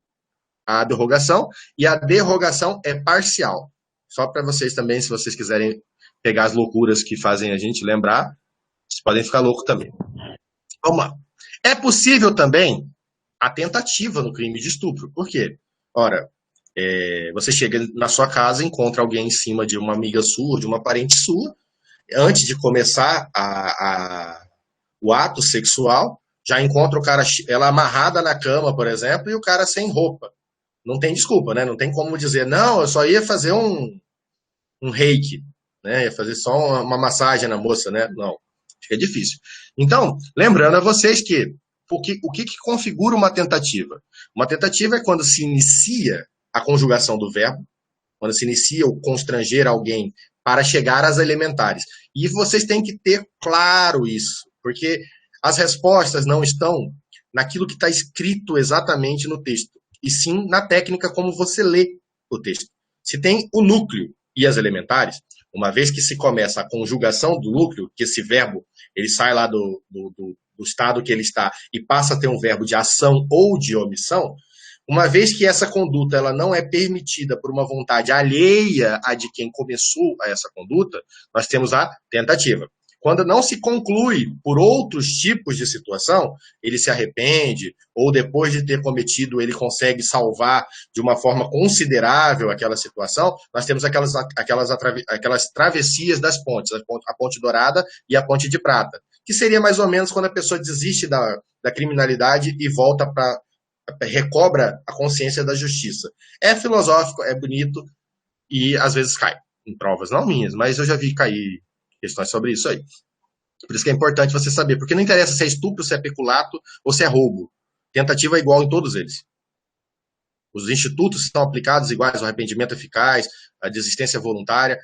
a derrogação, e a derrogação é parcial. Só para vocês também, se vocês quiserem pegar as loucuras que fazem a gente lembrar, vocês podem ficar loucos também. Vamos lá. É possível também a tentativa no crime de estupro. Por quê? Ora, você chega na sua casa, encontra alguém em cima de uma amiga sua, de uma parente sua, antes de começar o ato sexual, já encontra o cara, ela amarrada na cama, por exemplo, e o cara sem roupa. Não tem desculpa, né? Não tem como dizer, não, eu só ia fazer um reiki, né? Ia fazer só uma massagem na moça, né? Não, fica difícil. Então, lembrando a vocês que o que configura uma tentativa? Uma tentativa é quando se inicia a conjugação do verbo, quando se inicia o constranger alguém para chegar às elementares. E vocês têm que ter claro isso, porque as respostas não estão naquilo que está escrito exatamente no texto, e sim na técnica como você lê o texto. Se tem o núcleo e as elementares, uma vez que se começa a conjugação do núcleo, que esse verbo ele sai lá do estado que ele está e passa a ter um verbo de ação ou de omissão, Uma vez que essa conduta ela não é permitida por uma vontade alheia à de quem começou essa conduta, nós temos a tentativa. Quando não se conclui por outros tipos de situação, ele se arrepende, ou depois de ter cometido, ele consegue salvar de uma forma considerável aquela situação, nós temos aquelas travessias das pontes, a ponte dourada e a ponte de prata, que seria mais ou menos quando a pessoa desiste da criminalidade e volta para recobra a consciência da justiça. É filosófico, é bonito e às vezes cai em provas, não minhas, mas eu já vi cair questões sobre isso aí. Por isso que é importante você saber, porque não interessa se é estupro, se é peculato ou se é roubo. Tentativa é igual em todos eles. Os institutos estão aplicados iguais, o arrependimento eficaz, a desistência voluntária,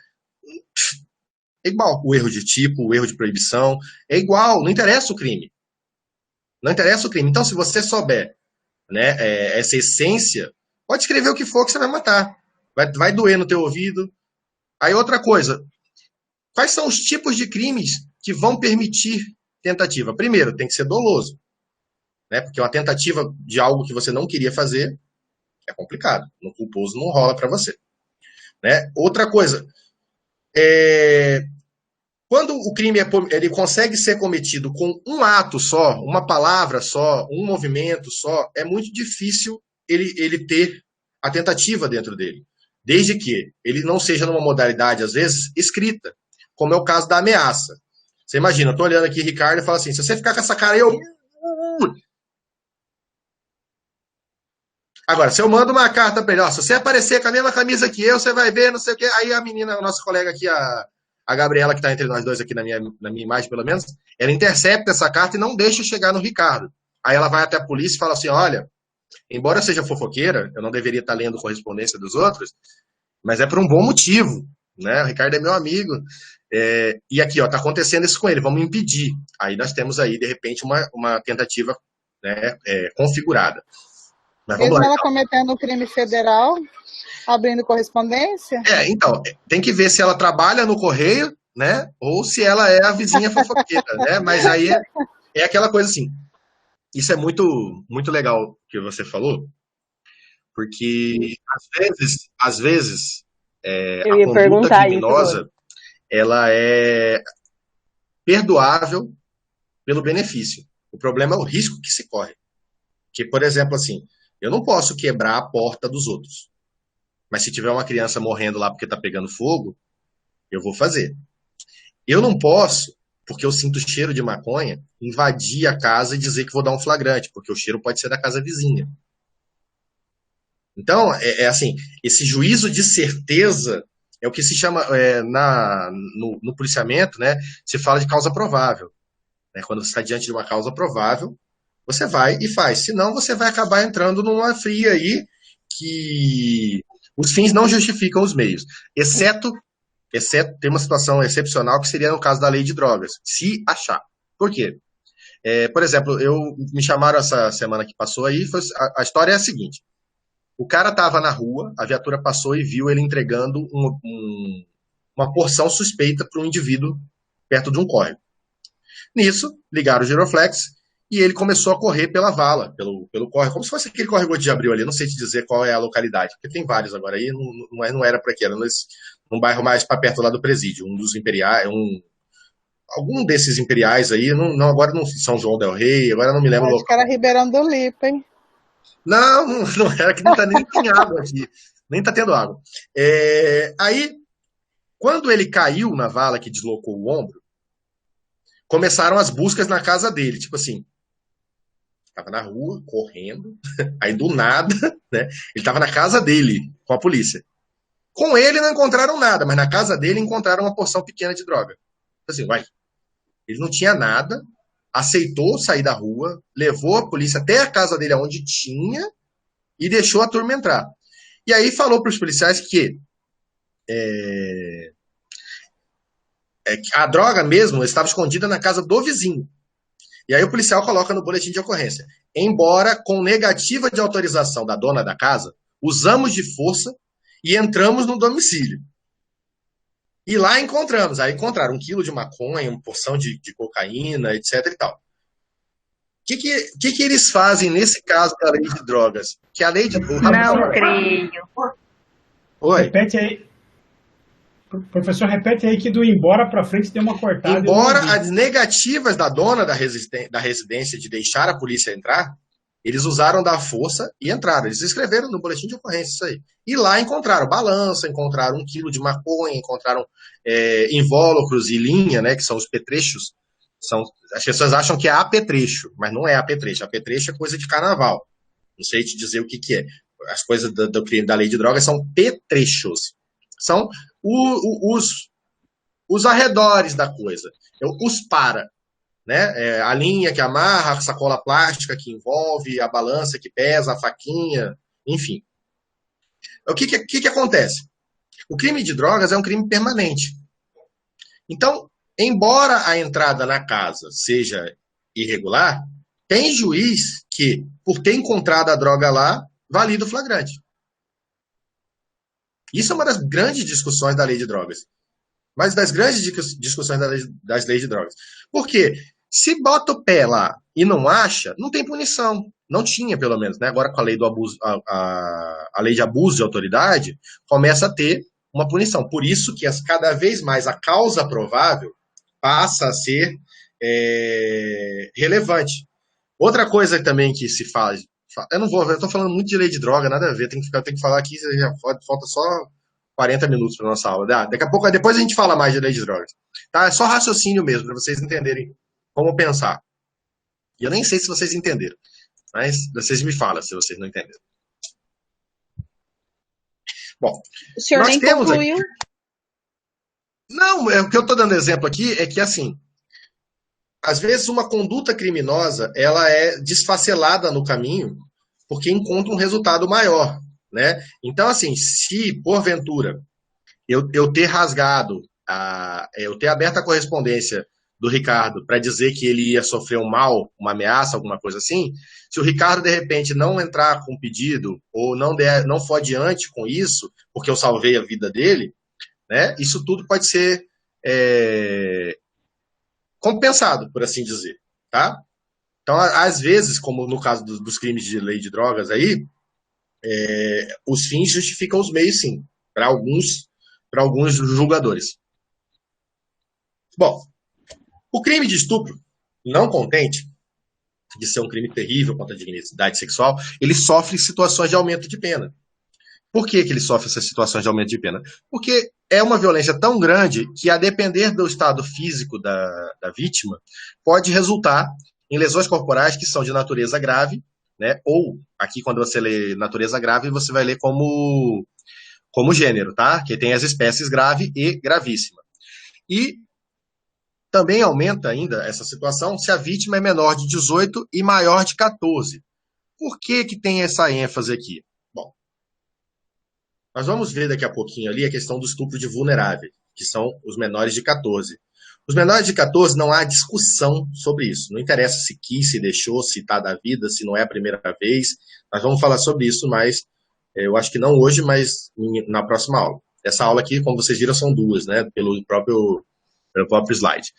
é igual. O erro de tipo, o erro de proibição, é igual, não interessa o crime. Não interessa o crime. Então, se você souber, né, essa essência, pode escrever o que for que você vai matar. Vai doer no teu ouvido. Aí outra coisa, quais são os tipos de crimes que vão permitir tentativa? Primeiro, tem que ser doloso, né, porque uma tentativa de algo que você não queria fazer é complicado. No culposo não rola para você. Né? Outra coisa, quando o crime ele consegue ser cometido com um ato só, uma palavra só, um movimento só, é muito difícil ele ter a tentativa dentro dele. Desde que ele não seja numa modalidade, às vezes, escrita, como é o caso da ameaça. Você imagina, eu tô olhando aqui, Ricardo, e falo assim, se você ficar com essa cara aí, eu... Agora, se eu mando uma carta para ele, ó, se você aparecer com a mesma camisa que eu, você vai ver, não sei o quê. Aí a menina, a nossa colega aqui, a Gabriela, que está entre nós dois aqui na minha imagem, pelo menos, ela intercepta essa carta e não deixa chegar no Ricardo. Aí ela vai até a polícia e fala assim, olha, embora eu seja fofoqueira, eu não deveria estar lendo correspondência dos outros, mas é por um bom motivo, né? O Ricardo é meu amigo. E aqui, ó, tá acontecendo isso com ele, vamos impedir. Aí nós temos aí, de repente, uma tentativa, né, configurada. Mas mesmo lá, ela então. cometendo um crime federal, abrindo correspondência? Então, tem que ver se ela trabalha no correio, né, ou se ela é a vizinha fofoqueira, né, mas aí é aquela coisa assim, isso é muito, muito legal que você falou, porque às vezes a conduta criminosa, ela é perdoável pelo benefício. O problema é o risco que se corre. Que, por exemplo, assim, eu não posso quebrar a porta dos outros. Mas se tiver uma criança morrendo lá porque tá pegando fogo, eu vou fazer. Eu não posso, porque eu sinto cheiro de maconha, invadir a casa e dizer que vou dar um flagrante, porque o cheiro pode ser da casa vizinha. Então, assim, esse juízo de certeza é o que se chama, no policiamento, né, se fala de causa provável. Né, quando você está diante de uma causa provável, você vai e faz. Senão, você vai acabar entrando numa fria aí que os fins não justificam os meios. Exceto tem uma situação excepcional que seria no caso da lei de drogas. Se achar. Por quê? Por exemplo, me chamaram essa semana que passou aí, a história é a seguinte. O cara estava na rua, a viatura passou e viu ele entregando uma porção suspeita para um indivíduo perto de um córrego. Nisso, ligaram o giroflex e ele começou a correr pela vala, pelo córrego, como se fosse aquele córrego de Abril ali, não sei te dizer qual é a localidade, porque tem vários agora aí, não era por aqui, era num bairro mais para perto lá do presídio, um dos imperiais, algum desses imperiais aí, agora não São João del Rei, agora não me lembro. Acho que era Ribeirão do Lipa, hein? Não era, que não tá nem tem água aqui, nem tá tendo água. Aí, quando ele caiu na vala que deslocou o ombro, começaram as buscas na casa dele, tipo assim, estava na rua, correndo, aí do nada, né, ele estava na casa dele, com a polícia. Com ele não encontraram nada, mas na casa dele encontraram uma porção pequena de droga. Assim, ele não tinha nada, aceitou sair da rua, levou a polícia até a casa dele onde tinha e deixou a turma entrar. E aí falou para os policiais que a droga mesmo estava escondida na casa do vizinho. E aí o policial coloca no boletim de ocorrência. Embora com negativa de autorização da dona da casa, usamos de força e entramos no domicílio. E lá encontraram 1 quilo de maconha, uma porção de cocaína, etc e tal. que eles fazem nesse caso da lei de drogas? Que a lei de... Não creio. Oi? Repete aí. Professor, repete aí que do embora para frente tem uma cortada. Embora as negativas da dona da residência de deixar a polícia entrar, eles usaram da força e entraram. Eles escreveram no boletim de ocorrência isso aí. E lá encontraram balança, encontraram 1 quilo de maconha, encontraram invólucros e linha, né, que são os petrechos. As pessoas acham que é apetrecho, mas não é apetrecho. Apetrecho é coisa de carnaval. Não sei te dizer o que é. As coisas do crime da lei de drogas são petrechos. São os arredores da coisa. Os para. Né? A linha que amarra, a sacola plástica que envolve, a balança que pesa, a faquinha, enfim. O que acontece? O crime de drogas é um crime permanente. Então, embora a entrada na casa seja irregular, tem juiz que, por ter encontrado a droga lá, valida o flagrante. Isso é uma das grandes discussões da lei de drogas. Mas das grandes discussões das leis de drogas. Por quê? Se bota o pé lá e não acha, não tem punição. Não tinha, pelo menos. Né? Agora, com a lei do abuso, a lei de abuso de autoridade, começa a ter uma punição. Por isso que cada vez mais a causa provável passa a ser relevante. Outra coisa também que se faz... Eu estou falando muito de lei de droga, nada a ver. Tem que falar aqui, já falta só 40 minutos para nossa aula. Daqui a pouco, depois a gente fala mais de lei de drogas. Tá? É só raciocínio mesmo, para vocês entenderem como pensar. E eu nem sei se vocês entenderam, mas vocês me falam se vocês não entenderam. Bom, o senhor nem concluiu? Aqui... Não, o que eu estou dando exemplo aqui é que, assim, às vezes uma conduta criminosa ela é desfacelada no caminho porque encontra um resultado maior, né? Então, assim, se porventura eu ter rasgado, eu ter aberto a correspondência do Ricardo para dizer que ele ia sofrer um mal, uma ameaça, alguma coisa assim, se o Ricardo, de repente, não entrar com pedido ou não for adiante com isso, porque eu salvei a vida dele, né, isso tudo pode ser compensado, por assim dizer, tá? Então, às vezes, como no caso dos crimes de lei de drogas aí, os fins justificam os meios, sim, para alguns julgadores. Bom, o crime de estupro, não contente de ser um crime terrível contra a dignidade sexual, ele sofre situações de aumento de pena. Por que ele sofre essas situações de aumento de pena? Porque é uma violência tão grande que, a depender do estado físico da vítima, pode resultar em lesões corporais que são de natureza grave, né? Ou, aqui quando você lê natureza grave, você vai ler como gênero, tá? Que tem as espécies grave e gravíssima. E também aumenta ainda essa situação se a vítima é menor de 18 e maior de 14. Por que tem essa ênfase aqui? Bom, nós vamos ver daqui a pouquinho ali a questão do estupro de vulneráveis, que são os menores de 14. Os menores de 14 não há discussão sobre isso. Não interessa se quis, se deixou, se está da vida, se não é a primeira vez. Nós vamos falar sobre isso, mas eu acho que não hoje, mas na próxima aula. Essa aula aqui, como vocês viram, são duas, né? Pelo próprio slide.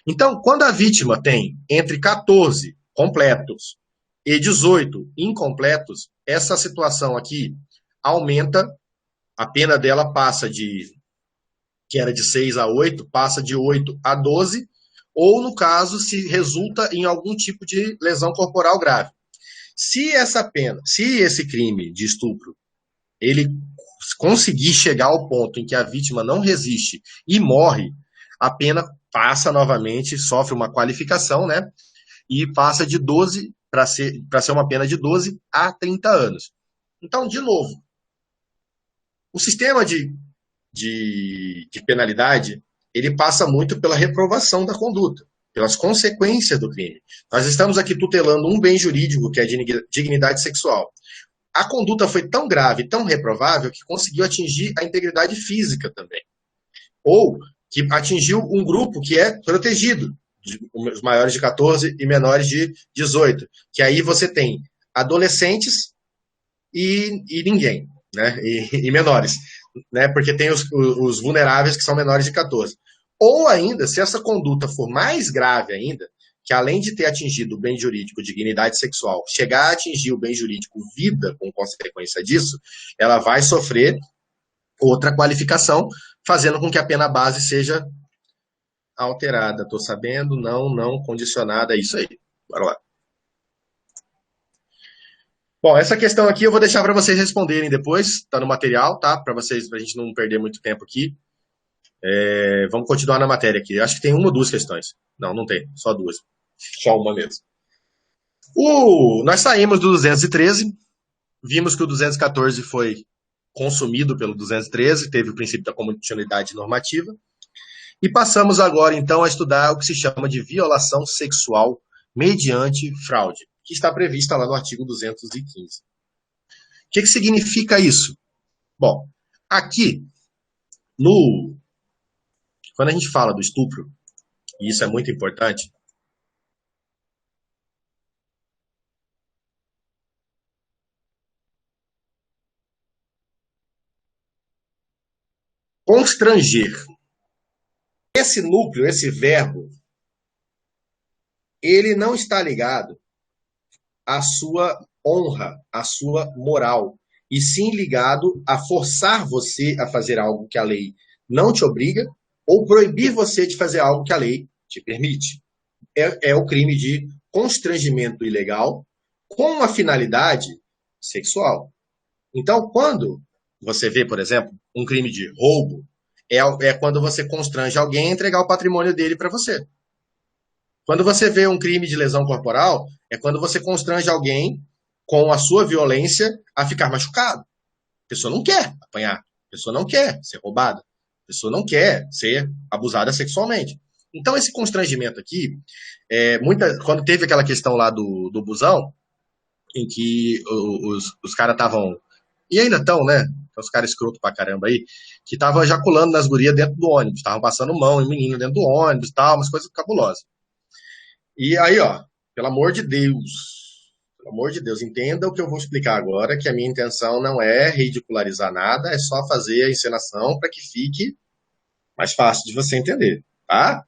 Então, quando a vítima tem entre 14 completos e 18 incompletos, essa situação aqui aumenta, a pena dela passa que era de 6 a 8, passa de 8 a 12, ou, no caso, se resulta em algum tipo de lesão corporal grave. Se esse crime de estupro, ele conseguir chegar ao ponto em que a vítima não resiste e morre, a pena passa novamente, sofre uma qualificação, né? E passa de 12 para ser uma pena de 12 a 30 anos. Então, de novo, o sistema de penalidade, ele passa muito pela reprovação da conduta, pelas consequências do crime. Nós estamos aqui tutelando um bem jurídico, que é a dignidade sexual. A conduta foi tão grave, tão reprovável, que conseguiu atingir a integridade física também. Ou que atingiu um grupo que é protegido, os maiores de 14 e menores de 18, que aí você tem adolescentes e ninguém, né? E menores, né? Porque tem os vulneráveis que são menores de 14. Ou ainda, se essa conduta for mais grave ainda, que além de ter atingido o bem jurídico, dignidade sexual, chegar a atingir o bem jurídico, vida, com consequência disso, ela vai sofrer outra qualificação, fazendo com que a pena base seja alterada. Estou sabendo, não, condicionada, é isso aí. Bora lá. Bom, essa questão aqui eu vou deixar para vocês responderem depois, está no material, tá? Para a gente não perder muito tempo aqui. Vamos continuar na matéria aqui. Eu acho que tem uma ou duas questões. Não tem, só duas. Só uma mesmo. Nós saímos do 213, vimos que o 214 foi consumido pelo 213, teve o princípio da continuidade normativa, e passamos agora, então, a estudar o que se chama de violação sexual mediante fraude, que está prevista lá no artigo 215. O que significa isso? Bom, aqui, quando a gente fala do estupro, e isso é muito importante, constranger. Esse núcleo, esse verbo, ele não está ligado à sua honra, à sua moral, e sim ligado a forçar você a fazer algo que a lei não te obriga, ou proibir você de fazer algo que a lei te permite. É o crime de constrangimento ilegal com uma finalidade sexual. Então, quando você vê, por exemplo, um crime de roubo, é quando você constrange alguém a entregar o patrimônio dele para você. Quando você vê um crime de lesão corporal, é quando você constrange alguém com a sua violência a ficar machucado. A pessoa não quer apanhar, a pessoa não quer ser roubada, a pessoa não quer ser abusada sexualmente. Então, esse constrangimento aqui, quando teve aquela questão lá do busão, em que os caras estavam, e ainda estão, né? Os caras escroto pra caramba aí, que estavam ejaculando nas gurias dentro do ônibus, estavam passando mão em menino dentro do ônibus e tal, umas coisas cabulosas. E aí, pelo amor de Deus, entenda o que eu vou explicar agora, que a minha intenção não é ridicularizar nada, é só fazer a encenação para que fique mais fácil de você entender, tá?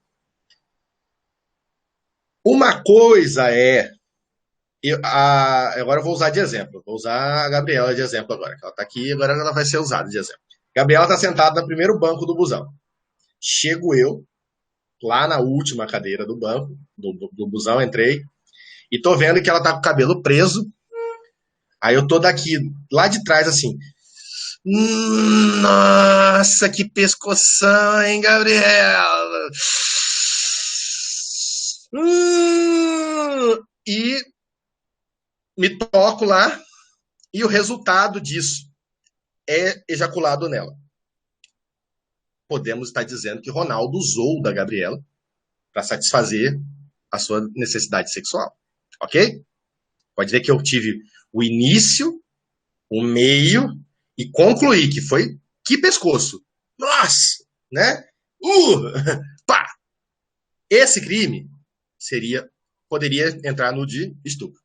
Uma coisa agora eu vou usar de exemplo, vou usar a Gabriela de exemplo agora, que ela está aqui, agora ela vai ser usada de exemplo. Gabriela está sentada no primeiro banco do busão. Chego eu, lá na última cadeira do banco, do busão, entrei, e tô vendo que ela tá com o cabelo preso. Aí eu tô daqui, lá de trás, assim. Nossa, que pescoção, hein, Gabriela? E me toco lá, e o resultado disso é ejaculado nela. Podemos estar dizendo que Ronaldo usou da Gabriela para satisfazer a sua necessidade sexual. Ok? Pode dizer que eu tive o início, o meio e concluí, que foi que pescoço. Nossa! Né? Pá! Esse crime poderia entrar no de estupro.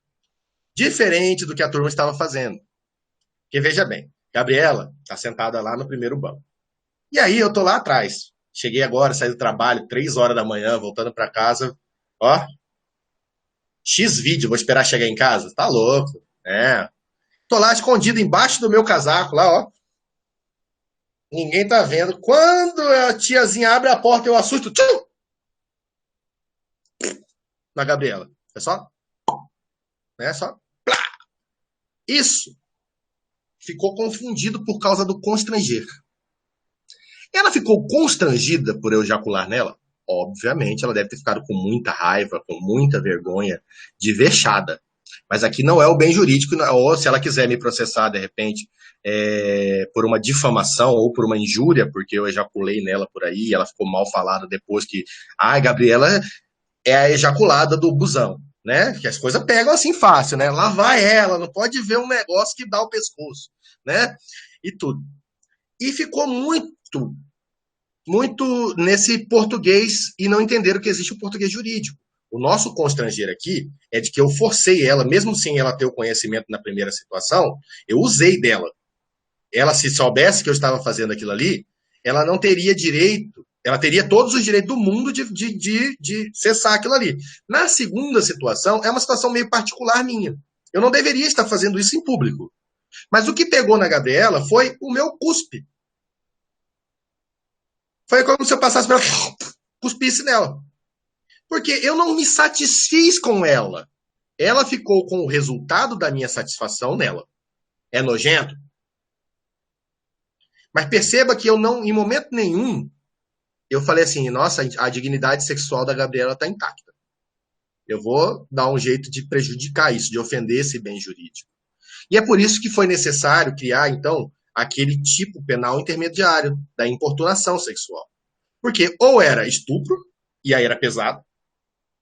Diferente do que a turma estava fazendo. Porque veja bem, Gabriela está sentada lá no primeiro banco. E aí eu tô lá atrás. Cheguei agora, saí do trabalho, 3 horas da manhã, voltando para casa. Ó, X-vídeo, vou esperar chegar em casa. Tá louco, né? Tô lá escondido embaixo do meu casaco, lá, ó. Ninguém tá vendo. Quando a tiazinha abre a porta, eu assusto. Tchum! Na Gabriela. É só? Né? Só? Plá! Isso ficou confundido por causa do constranger. Ela ficou constrangida por eu ejacular nela? Obviamente, ela deve ter ficado com muita raiva, com muita vergonha de vexada. Mas aqui não é o bem jurídico, ou se ela quiser me processar, de repente, por uma difamação ou por uma injúria, porque eu ejaculei nela por aí, ela ficou mal falada depois que, Gabriela é a ejaculada do busão, né? Que as coisas pegam assim fácil, né? Lá vai ela, não pode ver um negócio que dá o pescoço, né? E tudo. E ficou muito nesse português e não entenderam que existe o português jurídico. O nosso constranger aqui é de que eu forcei ela, mesmo sem ela ter o conhecimento na primeira situação, eu usei dela. Ela, se soubesse que eu estava fazendo aquilo ali, ela não teria direito Ela teria todos os direitos do mundo de cessar aquilo ali. Na segunda situação, é uma situação meio particular minha. Eu não deveria estar fazendo isso em público. Mas o que pegou na Gabriela foi o meu cuspe. Foi como se eu passasse para cuspisse nela. Porque eu não me satisfiz com ela. Ela ficou com o resultado da minha satisfação nela. É nojento? Mas perceba que eu não, em momento nenhum, eu falei assim, nossa, a dignidade sexual da Gabriela está intacta. Eu vou dar um jeito de prejudicar isso, de ofender esse bem jurídico. E é por isso que foi necessário criar, então, aquele tipo penal intermediário da importunação sexual. Porque ou era estupro, e aí era pesado,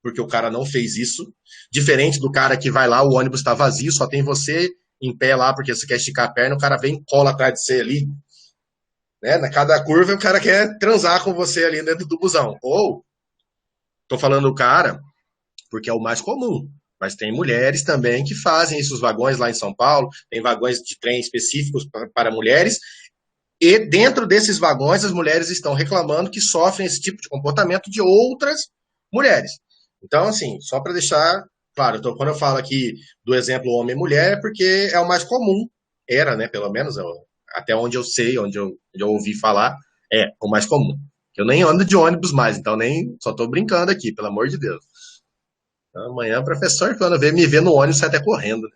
porque o cara não fez isso, diferente do cara que vai lá, o ônibus está vazio, só tem você em pé lá, porque você quer esticar a perna, o cara vem e cola atrás de você ali, né? Na cada curva o cara quer transar com você ali dentro do busão. Ou, tô falando do cara, porque é o mais comum, mas tem mulheres também que fazem isso, os vagões lá em São Paulo, tem vagões de trem específicos para mulheres, e dentro desses vagões as mulheres estão reclamando que sofrem esse tipo de comportamento de outras mulheres. Então, assim, só para deixar claro, então, quando eu falo aqui do exemplo homem e mulher, é porque é o mais comum, era, né, pelo menos, até onde eu sei, onde eu ouvi falar, é o mais comum. Eu nem ando de ônibus mais, então nem, só tô brincando aqui, pelo amor de Deus. Então, amanhã o professor, quando me vê no ônibus, sai até correndo.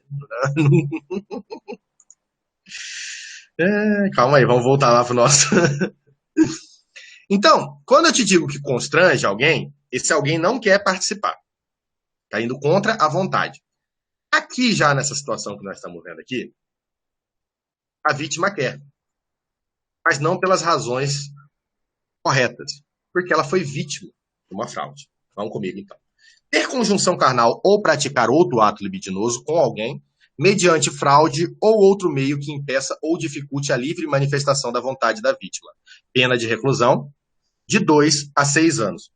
Né? Calma aí, vamos voltar lá pro nosso... Então, quando eu te digo que constrange alguém, esse alguém não quer participar. Está indo contra a vontade. Aqui, já nessa situação que nós estamos vendo aqui, a vítima quer. Mas não pelas razões corretas. Porque ela foi vítima de uma fraude. Vamos comigo, então. Ter conjunção carnal ou praticar outro ato libidinoso com alguém, mediante fraude ou outro meio que impeça ou dificulte a livre manifestação da vontade da vítima. Pena de reclusão de 2 a 6 anos.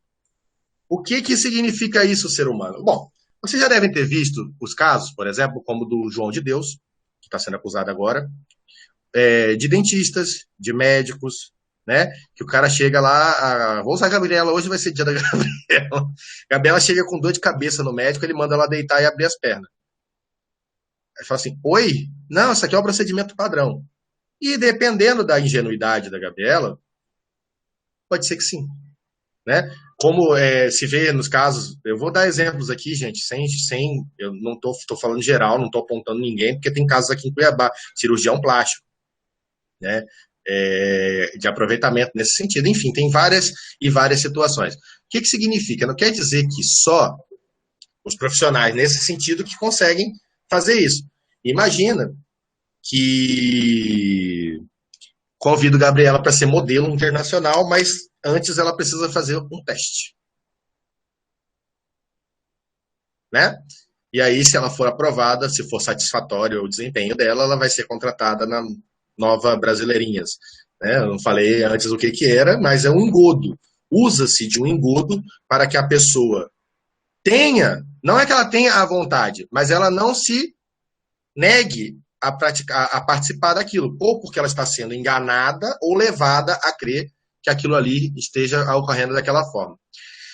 O que significa isso, ser humano? Bom, vocês já devem ter visto os casos, por exemplo, como do João de Deus, que está sendo acusado agora, de dentistas, de médicos, né? Que o cara chega lá, vou usar a Gabriela, hoje vai ser dia da Gabriela. Gabriela chega com dor de cabeça no médico, ele manda ela deitar e abrir as pernas. Aí fala assim, oi? Não, isso aqui é um procedimento padrão. E dependendo da ingenuidade da Gabriela, pode ser que sim. Né? Como se vê nos casos, eu vou dar exemplos aqui, gente, sem eu não estou falando geral, não estou apontando ninguém, porque tem casos aqui em Cuiabá, cirurgião plástico, né? De aproveitamento nesse sentido. Enfim, tem várias situações. O que significa? Não quer dizer que só os profissionais nesse sentido que conseguem fazer isso. Imagina que convido a Gabriela para ser modelo internacional, mas antes ela precisa fazer um teste. Né? E aí, se ela for aprovada, se for satisfatório o desempenho dela, ela vai ser contratada na Nova Brasileirinhas. Né? Eu não falei antes o que era, mas é um engodo. Usa-se de um engodo para que a pessoa tenha, não é que ela tenha a vontade, mas ela não se negue a participar daquilo, ou porque ela está sendo enganada ou levada a crer que aquilo ali esteja ocorrendo daquela forma.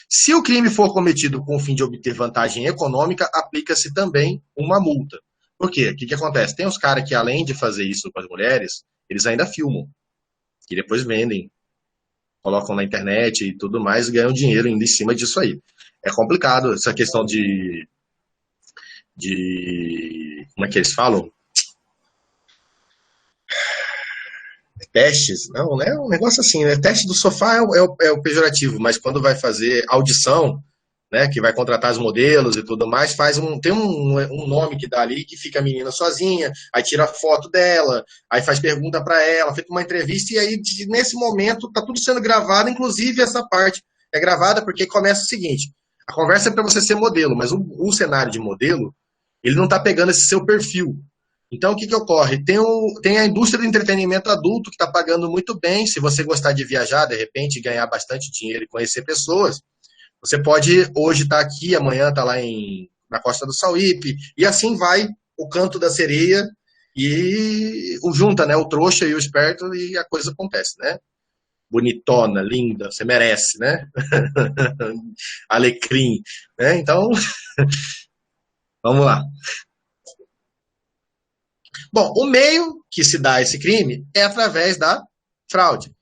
Se o crime for cometido com o fim de obter vantagem econômica, aplica-se também uma multa. Por quê? O que acontece? Tem os caras que, além de fazer isso com as mulheres, eles ainda filmam, e depois vendem, colocam na internet e tudo mais, e ganham dinheiro ainda em cima disso aí. É complicado essa questão de como é que eles falam? Testes, não é um negócio assim, né? Teste do sofá é o pejorativo, mas quando vai fazer audição, né, que vai contratar os modelos e tudo mais, tem um nome que dá ali, que fica a menina sozinha, aí tira a foto dela, aí faz pergunta para ela, feita uma entrevista, e aí nesse momento tá tudo sendo gravado, inclusive essa parte é gravada porque começa o seguinte, a conversa é para você ser modelo, mas o cenário de modelo, ele não tá pegando esse seu perfil. Então, o que ocorre? Tem a indústria do entretenimento adulto que está pagando muito bem. Se você gostar de viajar, de repente, ganhar bastante dinheiro e conhecer pessoas, você pode hoje estar aqui, amanhã estar lá na Costa do Sauípe, e assim vai o canto da sereia e junta, né, o trouxa e o esperto, e a coisa acontece, né? bonitona, linda, você merece, né? Alecrim, né? Então, vamos lá. Bom, o meio que se dá esse crime é através da fraude,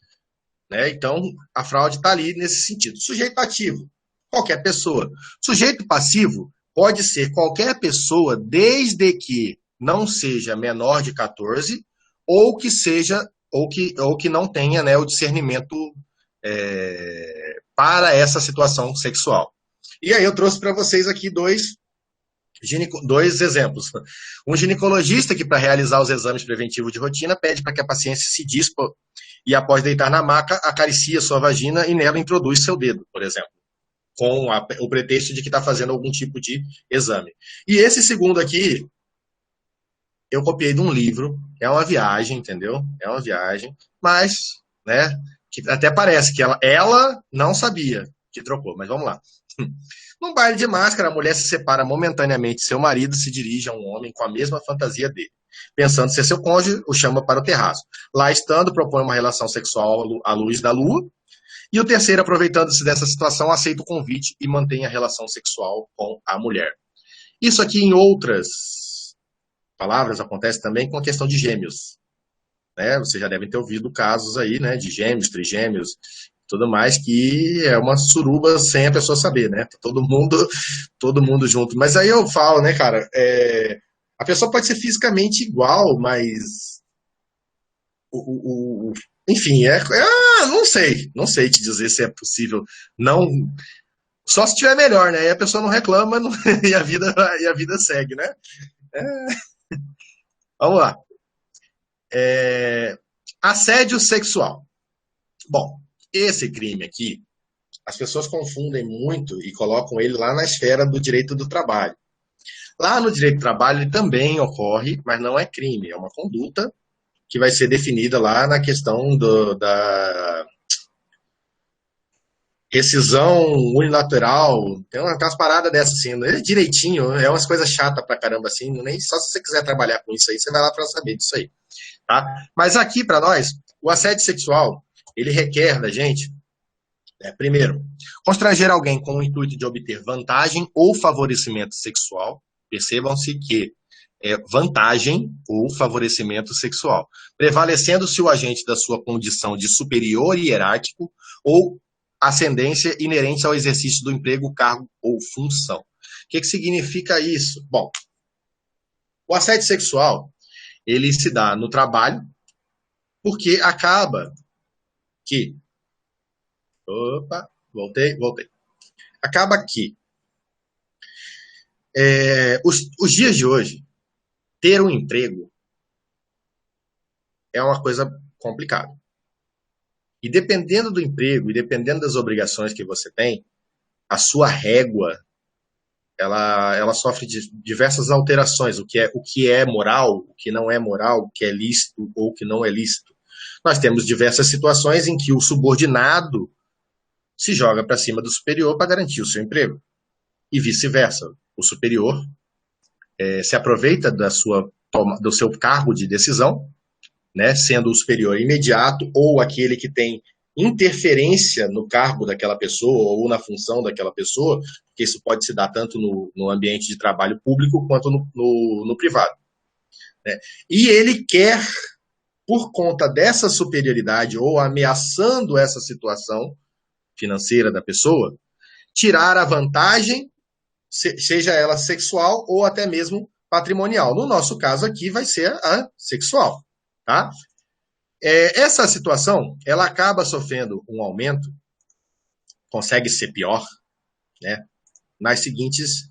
né? Então, a fraude está ali nesse sentido. Sujeito ativo, qualquer pessoa. Sujeito passivo pode ser qualquer pessoa, desde que não seja menor de 14 ou que seja ou que não tenha, né, o discernimento para essa situação sexual. E aí eu trouxe para vocês aqui dois exemplos. Um ginecologista que, para realizar os exames preventivos de rotina, pede para que a paciente se dispa e, após deitar na maca, acaricia sua vagina e nela introduz seu dedo, por exemplo, com o pretexto de que está fazendo algum tipo de exame. E esse segundo aqui, eu copiei de um livro, é uma viagem, entendeu? É uma viagem, mas, né, que até parece que ela não sabia que trocou, mas vamos lá. Num baile de máscara, a mulher se separa momentaneamente de seu marido e se dirige a um homem com a mesma fantasia dele. Pensando ser seu cônjuge, o chama para o terraço. Lá estando, propõe uma relação sexual à luz da lua, e o terceiro, aproveitando-se dessa situação, aceita o convite e mantém a relação sexual com a mulher. Isso aqui, em outras palavras, acontece também com a questão de gêmeos. Né? Vocês já devem ter ouvido casos aí, né, de gêmeos, trigêmeos, tudo mais, que é uma suruba sem a pessoa saber, né? Todo mundo junto. Mas aí eu falo, né, cara, a pessoa pode ser fisicamente igual, mas enfim, não sei te dizer se é possível, não, só se tiver melhor, né? E a pessoa não reclama e a vida segue, né? Vamos lá. Assédio sexual. Bom, esse crime aqui, as pessoas confundem muito e colocam ele lá na esfera do direito do trabalho. Lá no direito do trabalho ele também ocorre, mas não é crime, é uma conduta que vai ser definida lá na questão da rescisão unilateral. Tem umas paradas dessas assim, direitinho, é umas coisas chatas pra caramba assim, nem só se você quiser trabalhar com isso aí, você vai lá para saber disso aí. Tá? Mas aqui para nós, o assédio sexual, ele requer da gente, primeiro, constranger alguém com o intuito de obter vantagem ou favorecimento sexual. Percebam-se que é vantagem ou favorecimento sexual, prevalecendo-se o agente da sua condição de superior hierárquico ou ascendência inerente ao exercício do emprego, cargo ou função. O que significa isso? Bom, o assédio sexual, ele se dá no trabalho, porque acaba que... Opa, voltei. Acaba que os dias de hoje, ter um emprego é uma coisa complicada. E dependendo do emprego e dependendo das obrigações que você tem, a sua régua, ela sofre de diversas alterações. O que é moral, o que não é moral, o que é lícito ou o que não é lícito. Nós temos diversas situações em que o subordinado se joga para cima do superior para garantir o seu emprego. E vice-versa. O superior se aproveita do seu cargo de decisão, né, sendo o superior imediato ou aquele que tem interferência no cargo daquela pessoa ou na função daquela pessoa, porque isso pode se dar tanto no ambiente de trabalho público quanto no privado. Né? E ele quer, por conta dessa superioridade ou ameaçando essa situação financeira da pessoa, tirar a vantagem, seja ela sexual ou até mesmo patrimonial. No nosso caso aqui vai ser a sexual. Tá? Essa situação, ela acaba sofrendo um aumento, consegue ser pior, né, nas seguintes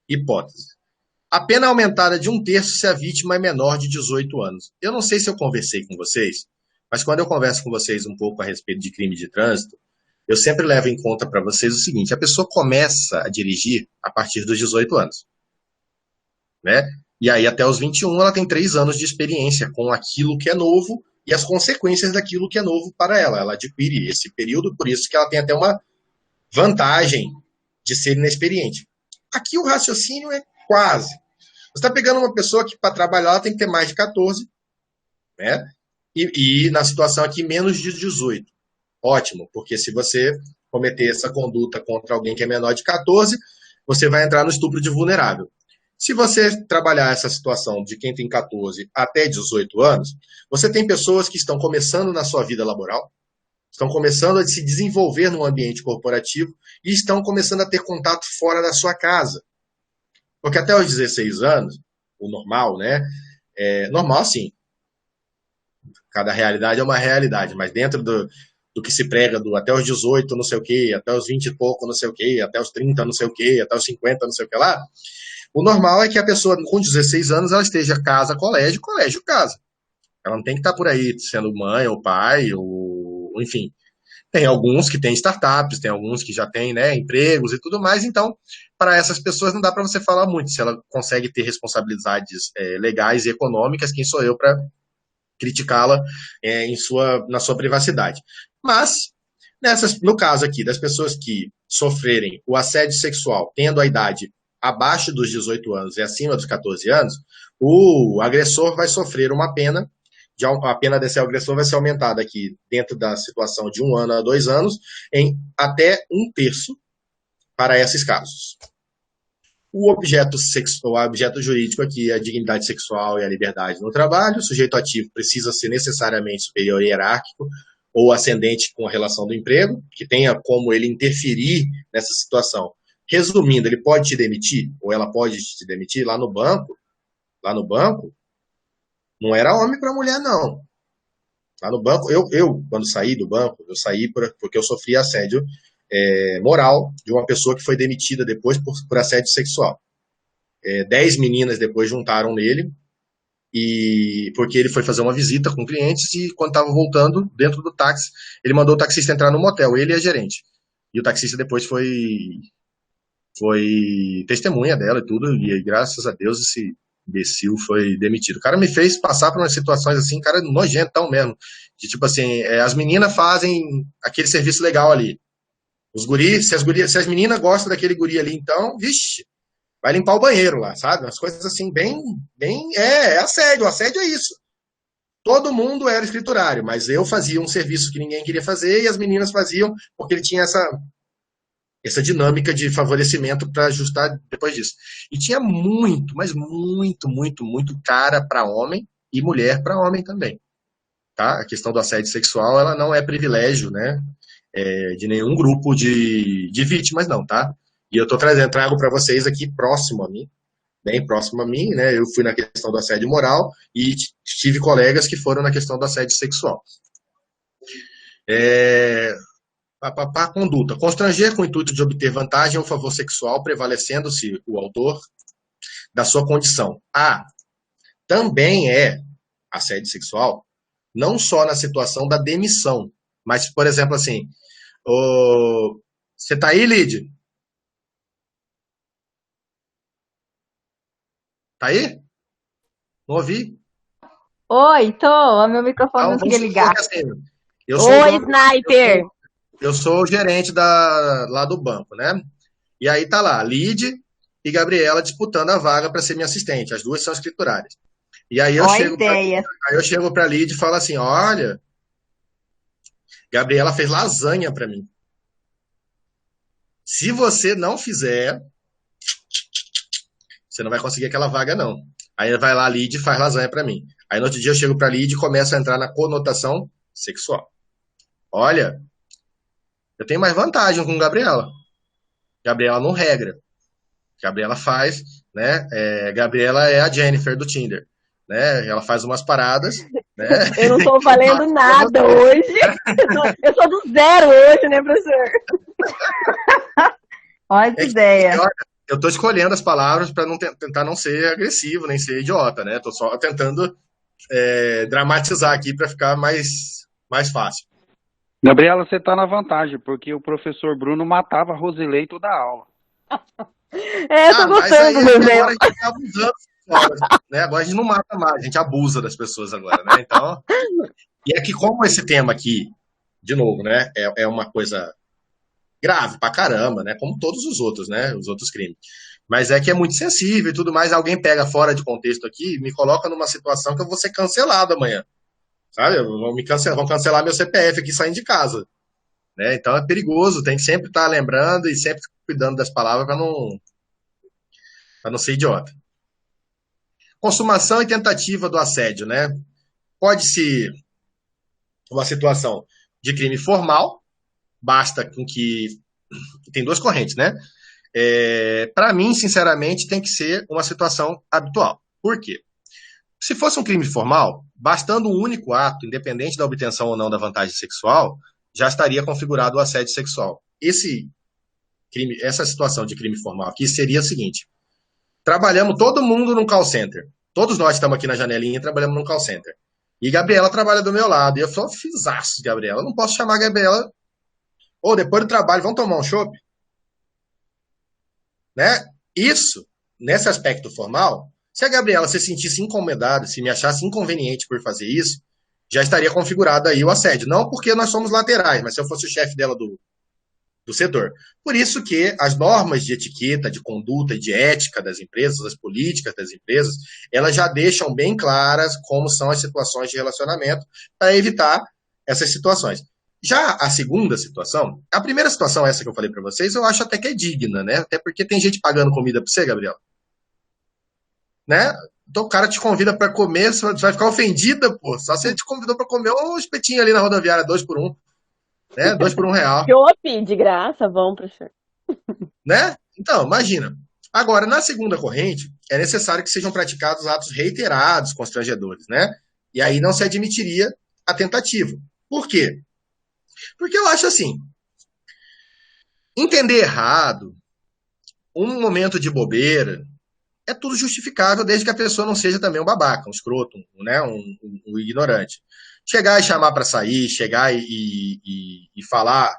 hipóteses. A pena é aumentada de 1/3 se a vítima é menor de 18 anos. Eu não sei se eu conversei com vocês, mas quando eu converso com vocês um pouco a respeito de crime de trânsito, eu sempre levo em conta para vocês o seguinte: a pessoa começa a dirigir a partir dos 18 anos. Né? E aí, até os 21, ela tem 3 anos de experiência com aquilo que é novo e as consequências daquilo que é novo para ela. Ela adquire esse período, por isso que ela tem até uma vantagem de ser inexperiente. Aqui o raciocínio é quase. Você está pegando uma pessoa que, para trabalhar, ela tem que ter mais de 14, né? E na situação aqui, menos de 18. ótimo, porque se você cometer essa conduta contra alguém que é menor de 14, você vai entrar no estupro de vulnerável. Se você trabalhar essa situação de quem tem 14 até 18 anos, você tem pessoas que estão começando na sua vida laboral, estão começando a se desenvolver no ambiente corporativo e estão começando a ter contato fora da sua casa. Porque até os 16 anos, o normal, né? Normal, sim. Cada realidade é uma realidade, mas dentro do que se prega até os 18, não sei o quê, até os 20 e pouco, não sei o quê, até os 30, não sei o quê, até os 50, não sei o que lá, o normal é que a pessoa com 16 anos ela esteja casa, colégio, colégio, casa. Ela não tem que estar por aí sendo mãe ou pai, ou enfim. Tem alguns que têm startups, tem alguns que já têm, né, empregos e tudo mais, então, para essas pessoas não dá para você falar muito. Se ela consegue ter responsabilidades legais e econômicas, quem sou eu para criticá-la na sua privacidade. Mas, no caso aqui, das pessoas que sofrerem o assédio sexual tendo a idade abaixo dos 18 anos e acima dos 14 anos, o agressor vai sofrer uma pena. A pena desse agressor vai ser aumentada aqui, dentro da situação de 1 ano a 2 anos, em até 1/3 para esses casos. O objeto jurídico aqui é a dignidade sexual e a liberdade no trabalho. O sujeito ativo precisa ser necessariamente superior hierárquico ou ascendente com a relação do emprego, que tenha como ele interferir nessa situação. Resumindo, ele pode te demitir, ou ela pode te demitir lá no banco, não era homem para mulher, não. Lá no banco, eu quando saí do banco, eu saí porque eu sofri assédio moral de uma pessoa que foi demitida depois por assédio sexual. 10 meninas depois juntaram nele, e porque ele foi fazer uma visita com clientes e quando estava voltando dentro do táxi, ele mandou o taxista entrar no motel, ele e a gerente. E o taxista depois foi testemunha dela e tudo, e graças a Deus esse imbecil foi demitido. O cara me fez passar por umas situações assim, cara, nojentão mesmo. De tipo assim, as meninas fazem aquele serviço legal ali. Os guris, se as meninas gostam daquele guri ali, então, vixe, vai limpar o banheiro lá, sabe? Umas coisas assim, bem, assédio. Assédio é isso. Todo mundo era escriturário, mas eu fazia um serviço que ninguém queria fazer e as meninas faziam porque ele tinha essa dinâmica de favorecimento para ajustar depois disso. E tinha muito, mas muito, muito, muito cara para homem e mulher para homem também. Tá? A questão do assédio sexual, ela não é privilégio, né, de nenhum grupo de vítimas, não, tá? E eu trago para vocês aqui próximo a mim, bem próximo a mim, né? Eu fui na questão do assédio moral e tive colegas que foram na questão do assédio sexual. A conduta. Constranger com o intuito de obter vantagem ou favor sexual, prevalecendo-se o autor da sua condição. Também é assédio sexual, não só na situação da demissão, mas, por exemplo, assim, você tá aí, Lid? Tá aí? Não ouvi? Oi, tô. Meu microfone não queria ligar. Assim, Oi, Sniper! Eu sou o gerente lá do banco, né? E aí tá lá, Lid e Gabriela disputando a vaga para ser minha assistente. As duas são escriturárias. E aí eu chego para Lid e falo assim, olha, Gabriela fez lasanha para mim. Se você não fizer, você não vai conseguir aquela vaga, não. Aí vai lá, Lid e faz lasanha para mim. Aí no outro dia eu chego para Lid e começo a entrar na conotação sexual. Olha, eu tenho mais vantagem com Gabriela. Gabriela não regra. Gabriela faz, né? Gabriela é a Jennifer do Tinder, né? Ela faz umas paradas, né? Eu não tô valendo nada hoje. Eu sou do zero hoje, né, professor? Olha que ideia. Eu tô escolhendo as palavras para tentar não ser agressivo, nem ser idiota, né? Tô só tentando dramatizar aqui para ficar mais fácil. Gabriela, você tá na vantagem, porque o professor Bruno matava a Rosilei toda a aula. Eu tô gostando do meu. Agora a gente tá abusando, né? Agora a gente não mata mais, a gente abusa das pessoas agora, né? Então, e é que como esse tema aqui, de novo, né, é uma coisa grave pra caramba, né? Como todos os outros, né? Os outros crimes. Mas é que é muito sensível e tudo mais, alguém pega fora de contexto aqui e me coloca numa situação que eu vou ser cancelado amanhã. Sabe? Vão cancelar meu CPF aqui saindo de casa. né? Então é perigoso, tem que sempre estar lembrando e sempre cuidando das palavras para não ser idiota. Consumação e tentativa do assédio, né? Pode ser uma situação de crime formal, basta com que... Tem duas correntes, né? Para mim, sinceramente, tem que ser uma situação habitual. Por quê? Se fosse um crime formal, bastando um único ato, independente da obtenção ou não da vantagem sexual, já estaria configurado o assédio sexual. Essa situação de crime formal aqui seria o seguinte: trabalhamos todo mundo num call center. Todos nós estamos aqui na janelinha e trabalhamos num call center. E Gabriela trabalha do meu lado. E eu sou fizaço de Gabriela. Eu não posso chamar a Gabriela. Ou depois do trabalho, vamos tomar um chopp? Né? Isso, nesse aspecto formal, se a Gabriela se sentisse incomodada, se me achasse inconveniente por fazer isso, já estaria configurado aí o assédio. Não porque nós somos laterais, mas se eu fosse o chefe dela do setor. Por isso que as normas de etiqueta, de conduta e de ética das empresas, as políticas das empresas, elas já deixam bem claras como são as situações de relacionamento para evitar essas situações. Já a segunda situação, a primeira situação, essa que eu falei para vocês, eu acho até que é digna, né? Até porque tem gente pagando comida para você, Gabriela. Né? Então o cara te convida para comer, você vai ficar ofendida, pô. Só se ele te convidou para comer um espetinho ali na rodoviária, 2 por 1. Né? 2 por R$1. Chopp, de graça, vamos pro senhor. Né? Então, imagina. Agora, na segunda corrente, é necessário que sejam praticados atos reiterados constrangedores, né? E aí não se admitiria a tentativa. Por quê? Porque eu acho assim, entender errado, um momento de bobeira, é tudo justificável desde que a pessoa não seja também um babaca, um escroto, né? um ignorante. Chegar e chamar para sair, chegar e falar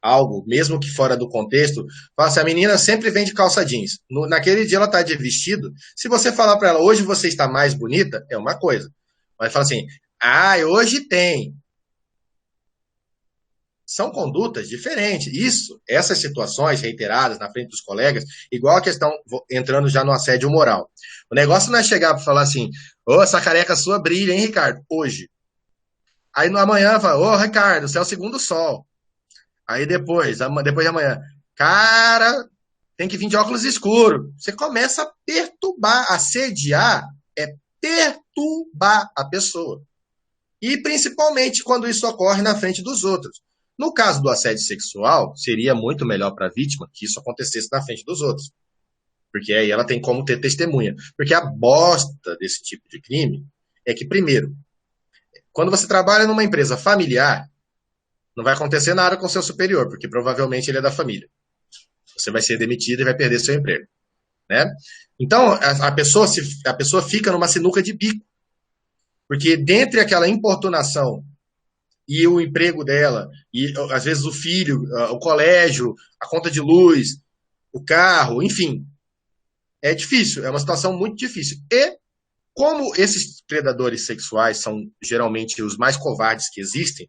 algo, mesmo que fora do contexto, fala assim, a menina sempre vem de calça jeans. Naquele dia ela está de vestido, se você falar para ela, hoje você está mais bonita, é uma coisa. Mas fala assim, hoje tem. São condutas diferentes. Essas situações reiteradas na frente dos colegas, igual a questão, entrando já no assédio moral. O negócio não é chegar para falar assim, essa careca sua brilha, hein, Ricardo? Hoje. Aí no amanhã fala, Ricardo, você é o segundo sol. Aí depois de amanhã, cara, tem que vir de óculos escuros. Você começa a perturbar, assediar, é perturbar a pessoa. E principalmente quando isso ocorre na frente dos outros. No caso do assédio sexual, seria muito melhor para a vítima que isso acontecesse na frente dos outros. Porque aí ela tem como ter testemunha. Porque a bosta desse tipo de crime é que, primeiro, quando você trabalha numa empresa familiar, não vai acontecer nada com o seu superior, porque provavelmente ele é da família. Você vai ser demitido e vai perder seu emprego. Né? Então, a pessoa fica numa sinuca de bico. Porque dentre aquela importunação e o emprego dela, e às vezes o filho, o colégio, a conta de luz, o carro, enfim, é difícil, é uma situação muito difícil. E como esses predadores sexuais são geralmente os mais covardes que existem,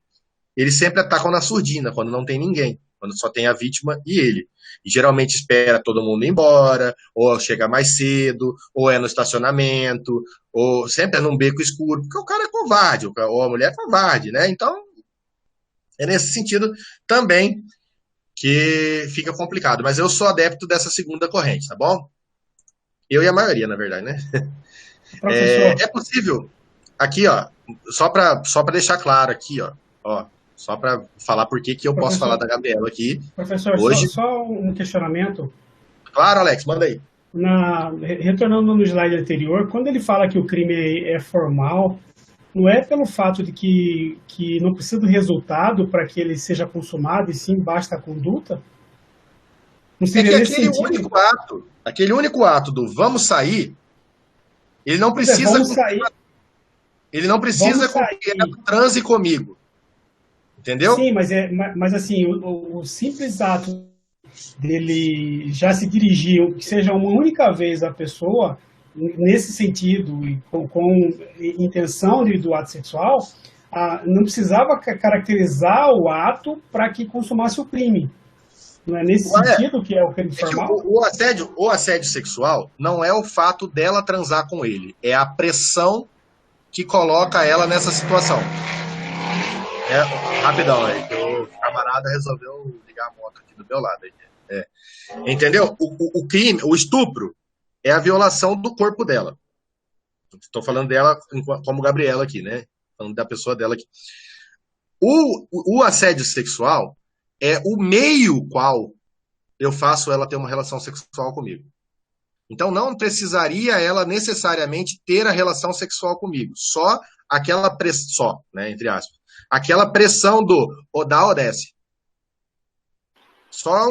eles sempre atacam na surdina, quando não tem ninguém, quando só tem a vítima e ele. E geralmente espera todo mundo ir embora, ou chega mais cedo, ou é no estacionamento, ou sempre é num beco escuro, porque o cara é covarde, ou a mulher é covarde, né? Então, é nesse sentido também que fica complicado. Mas eu sou adepto dessa segunda corrente, tá bom? Eu e a maioria, na verdade, né? É possível, aqui, ó, só para deixar claro aqui, ó, só para falar por que eu posso falar da Gabriela aqui. Professor, hoje... só um questionamento. Claro, Alex, manda aí. Retornando no slide anterior, quando ele fala que o crime é formal, não é pelo fato de que não precisa do resultado para que ele seja consumado, e sim basta a conduta? Não seria aquele único ato do vamos sair, ele não precisa... Ele não precisa transe comigo. Entendeu? Sim, mas assim, o simples ato dele já se dirigir, que seja uma única vez a pessoa, nesse sentido, e com intenção do ato sexual, não precisava caracterizar o ato para que consumasse o crime. Não é nesse sentido que é o crime formal? O assédio sexual não é o fato dela transar com ele, é a pressão que coloca ela nessa situação. Rapidão aí, que eu vou ficar camarada resolveu ligar a moto aqui do meu lado. Entendeu? O crime, o estupro, é a violação do corpo dela. Estou falando dela como Gabriela aqui, né? Falando da pessoa dela aqui. O assédio sexual é o meio qual eu faço ela ter uma relação sexual comigo. Então não precisaria ela necessariamente ter a relação sexual comigo. Só aquela pressão, né, entre aspas. Aquela pressão do dá ou desce. Só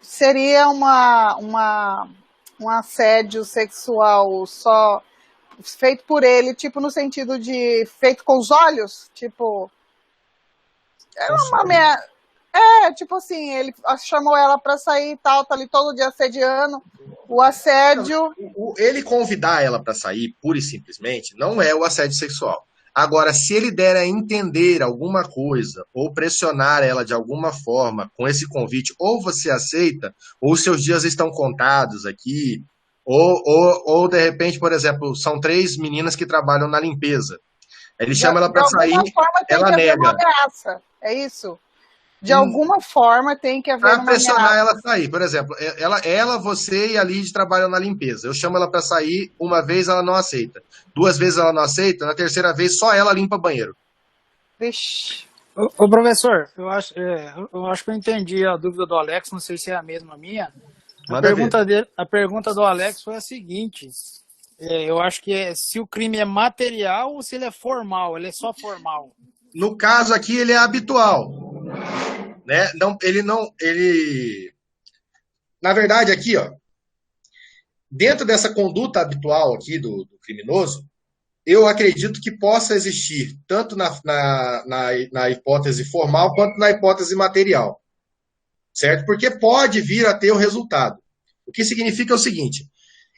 seria um assédio sexual só feito por ele, tipo no sentido de feito com os olhos, tipo tipo assim, ele chamou ela pra sair e tal, tá ali todo dia assediando, o assédio. Ele convidar ela pra sair, pura e simplesmente, não é o assédio sexual. Agora, se ele der a entender alguma coisa, ou pressionar ela de alguma forma com esse convite, ou você aceita, ou seus dias estão contados aqui, ou de repente, por exemplo, são 3 meninas que trabalham na limpeza. Ele chama ela para sair, ela nega. Uma ameaça, é isso? De alguma forma tem que haver uma ameaça. Para pressionar ela a sair. Por exemplo, você e a Lid trabalham na limpeza. Eu chamo ela para sair, uma vez ela não aceita. 2 vezes ela não aceita, na terceira vez só ela limpa banheiro. Vixe. Ô professor, eu acho que eu entendi a dúvida do Alex, não sei se é a mesma minha. A pergunta do Alex foi a seguinte: eu acho que é se o crime é material ou se ele é formal, ele é só formal. No caso aqui, ele é habitual. Né? Na verdade, aqui, ó, dentro dessa conduta habitual aqui do criminoso, eu acredito que possa existir, tanto na hipótese formal quanto na hipótese material. Certo? Porque pode vir a ter o resultado. O que significa o seguinte: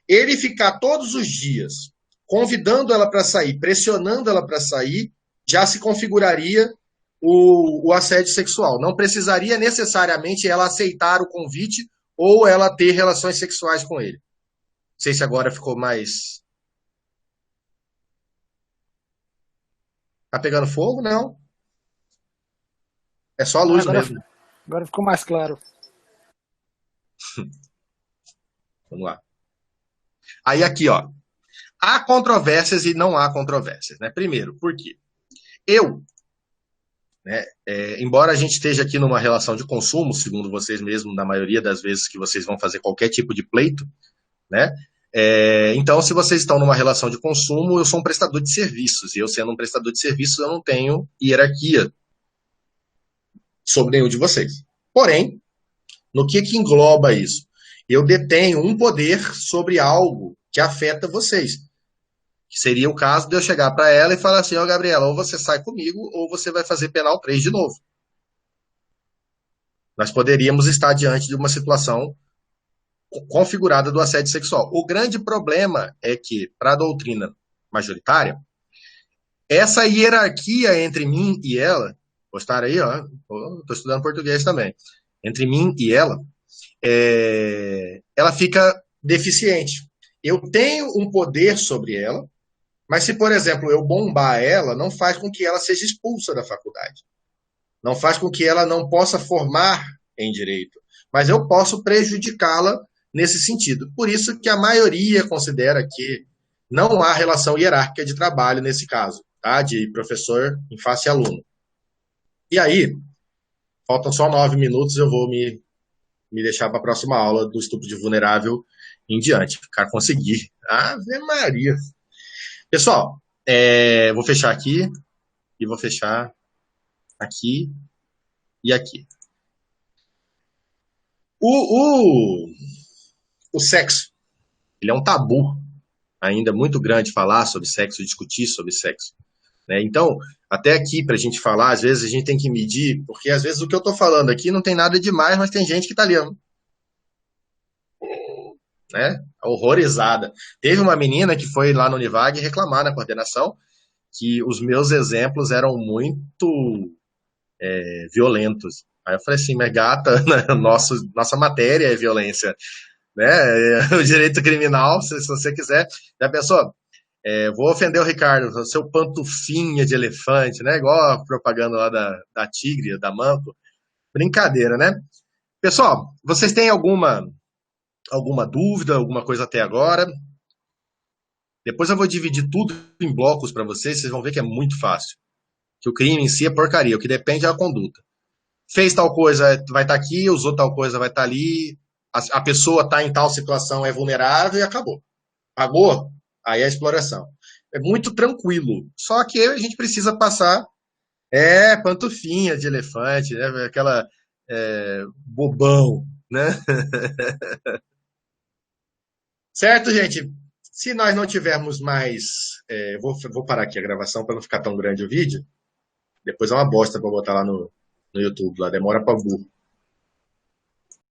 ele ficar todos os dias convidando ela para sair, pressionando ela para sair, já se configuraria o assédio sexual. Não precisaria necessariamente ela aceitar o convite ou ela ter relações sexuais com ele. Não sei se agora ficou mais... Tá pegando fogo? Não. É só a luz mesmo. Agora ficou mais claro. Vamos lá. Aí aqui, ó. Há controvérsias e não há controvérsias, né? Primeiro, por quê? Embora a gente esteja aqui numa relação de consumo, segundo vocês mesmos, na maioria das vezes que vocês vão fazer qualquer tipo de pleito, né? Então, se vocês estão numa relação de consumo, eu sou um prestador de serviços, e eu sendo um prestador de serviços, eu não tenho hierarquia sobre nenhum de vocês. Porém, no que engloba isso? Eu detenho um poder sobre algo que afeta vocês. Que seria o caso de eu chegar para ela e falar assim: ó, Gabriela, ou você sai comigo, ou você vai fazer penal 3 de novo. Nós poderíamos estar diante de uma situação configurada do assédio sexual. O grande problema é que, para a doutrina majoritária, essa hierarquia entre mim e ela, gostaram aí, ó, estou estudando português também, entre mim e ela fica deficiente. Eu tenho um poder sobre ela, mas se, por exemplo, eu bombar ela, não faz com que ela seja expulsa da faculdade. Não faz com que ela não possa formar em direito. Mas eu posso prejudicá-la nesse sentido. Por isso que a maioria considera que não há relação hierárquica de trabalho nesse caso, tá? De professor em face a aluno. E aí, faltam só 9 minutos, eu vou me deixar para a próxima aula do estupro de vulnerável em diante. Para conseguir. Ave Maria! Pessoal, vou fechar aqui e vou fechar aqui e aqui. O sexo, ele é um tabu ainda muito grande falar sobre sexo, discutir sobre sexo. Né? Então, até aqui, para a gente falar, às vezes a gente tem que medir, porque às vezes o que eu estou falando aqui não tem nada demais, mas tem gente que está ali, né? Horrorizada. Teve uma menina que foi lá no Univag reclamar na coordenação que os meus exemplos eram muito violentos. Aí eu falei assim, mas gata, nossa matéria é violência, né? O direito criminal, se você quiser. Já pensou? Vou ofender o Ricardo, seu pantufinha de elefante, né? Igual a propaganda lá da Tigre, da Manco. Brincadeira, né? Pessoal, vocês têm alguma dúvida, alguma coisa até agora? Depois eu vou dividir tudo em blocos para vocês vão ver que é muito fácil. Que o crime em si é porcaria, o que depende é a conduta. Fez tal coisa, vai estar aqui, usou tal coisa, vai estar ali, a pessoa está em tal situação, é vulnerável e acabou. Pagou? Aí é a exploração. É muito tranquilo. Só que a gente precisa passar pantufinha de elefante, né? Aquela bobão, né? Certo, gente? Se nós não tivermos mais... vou parar aqui a gravação para não ficar tão grande o vídeo. Depois é uma bosta para botar lá no YouTube. Lá demora para burro.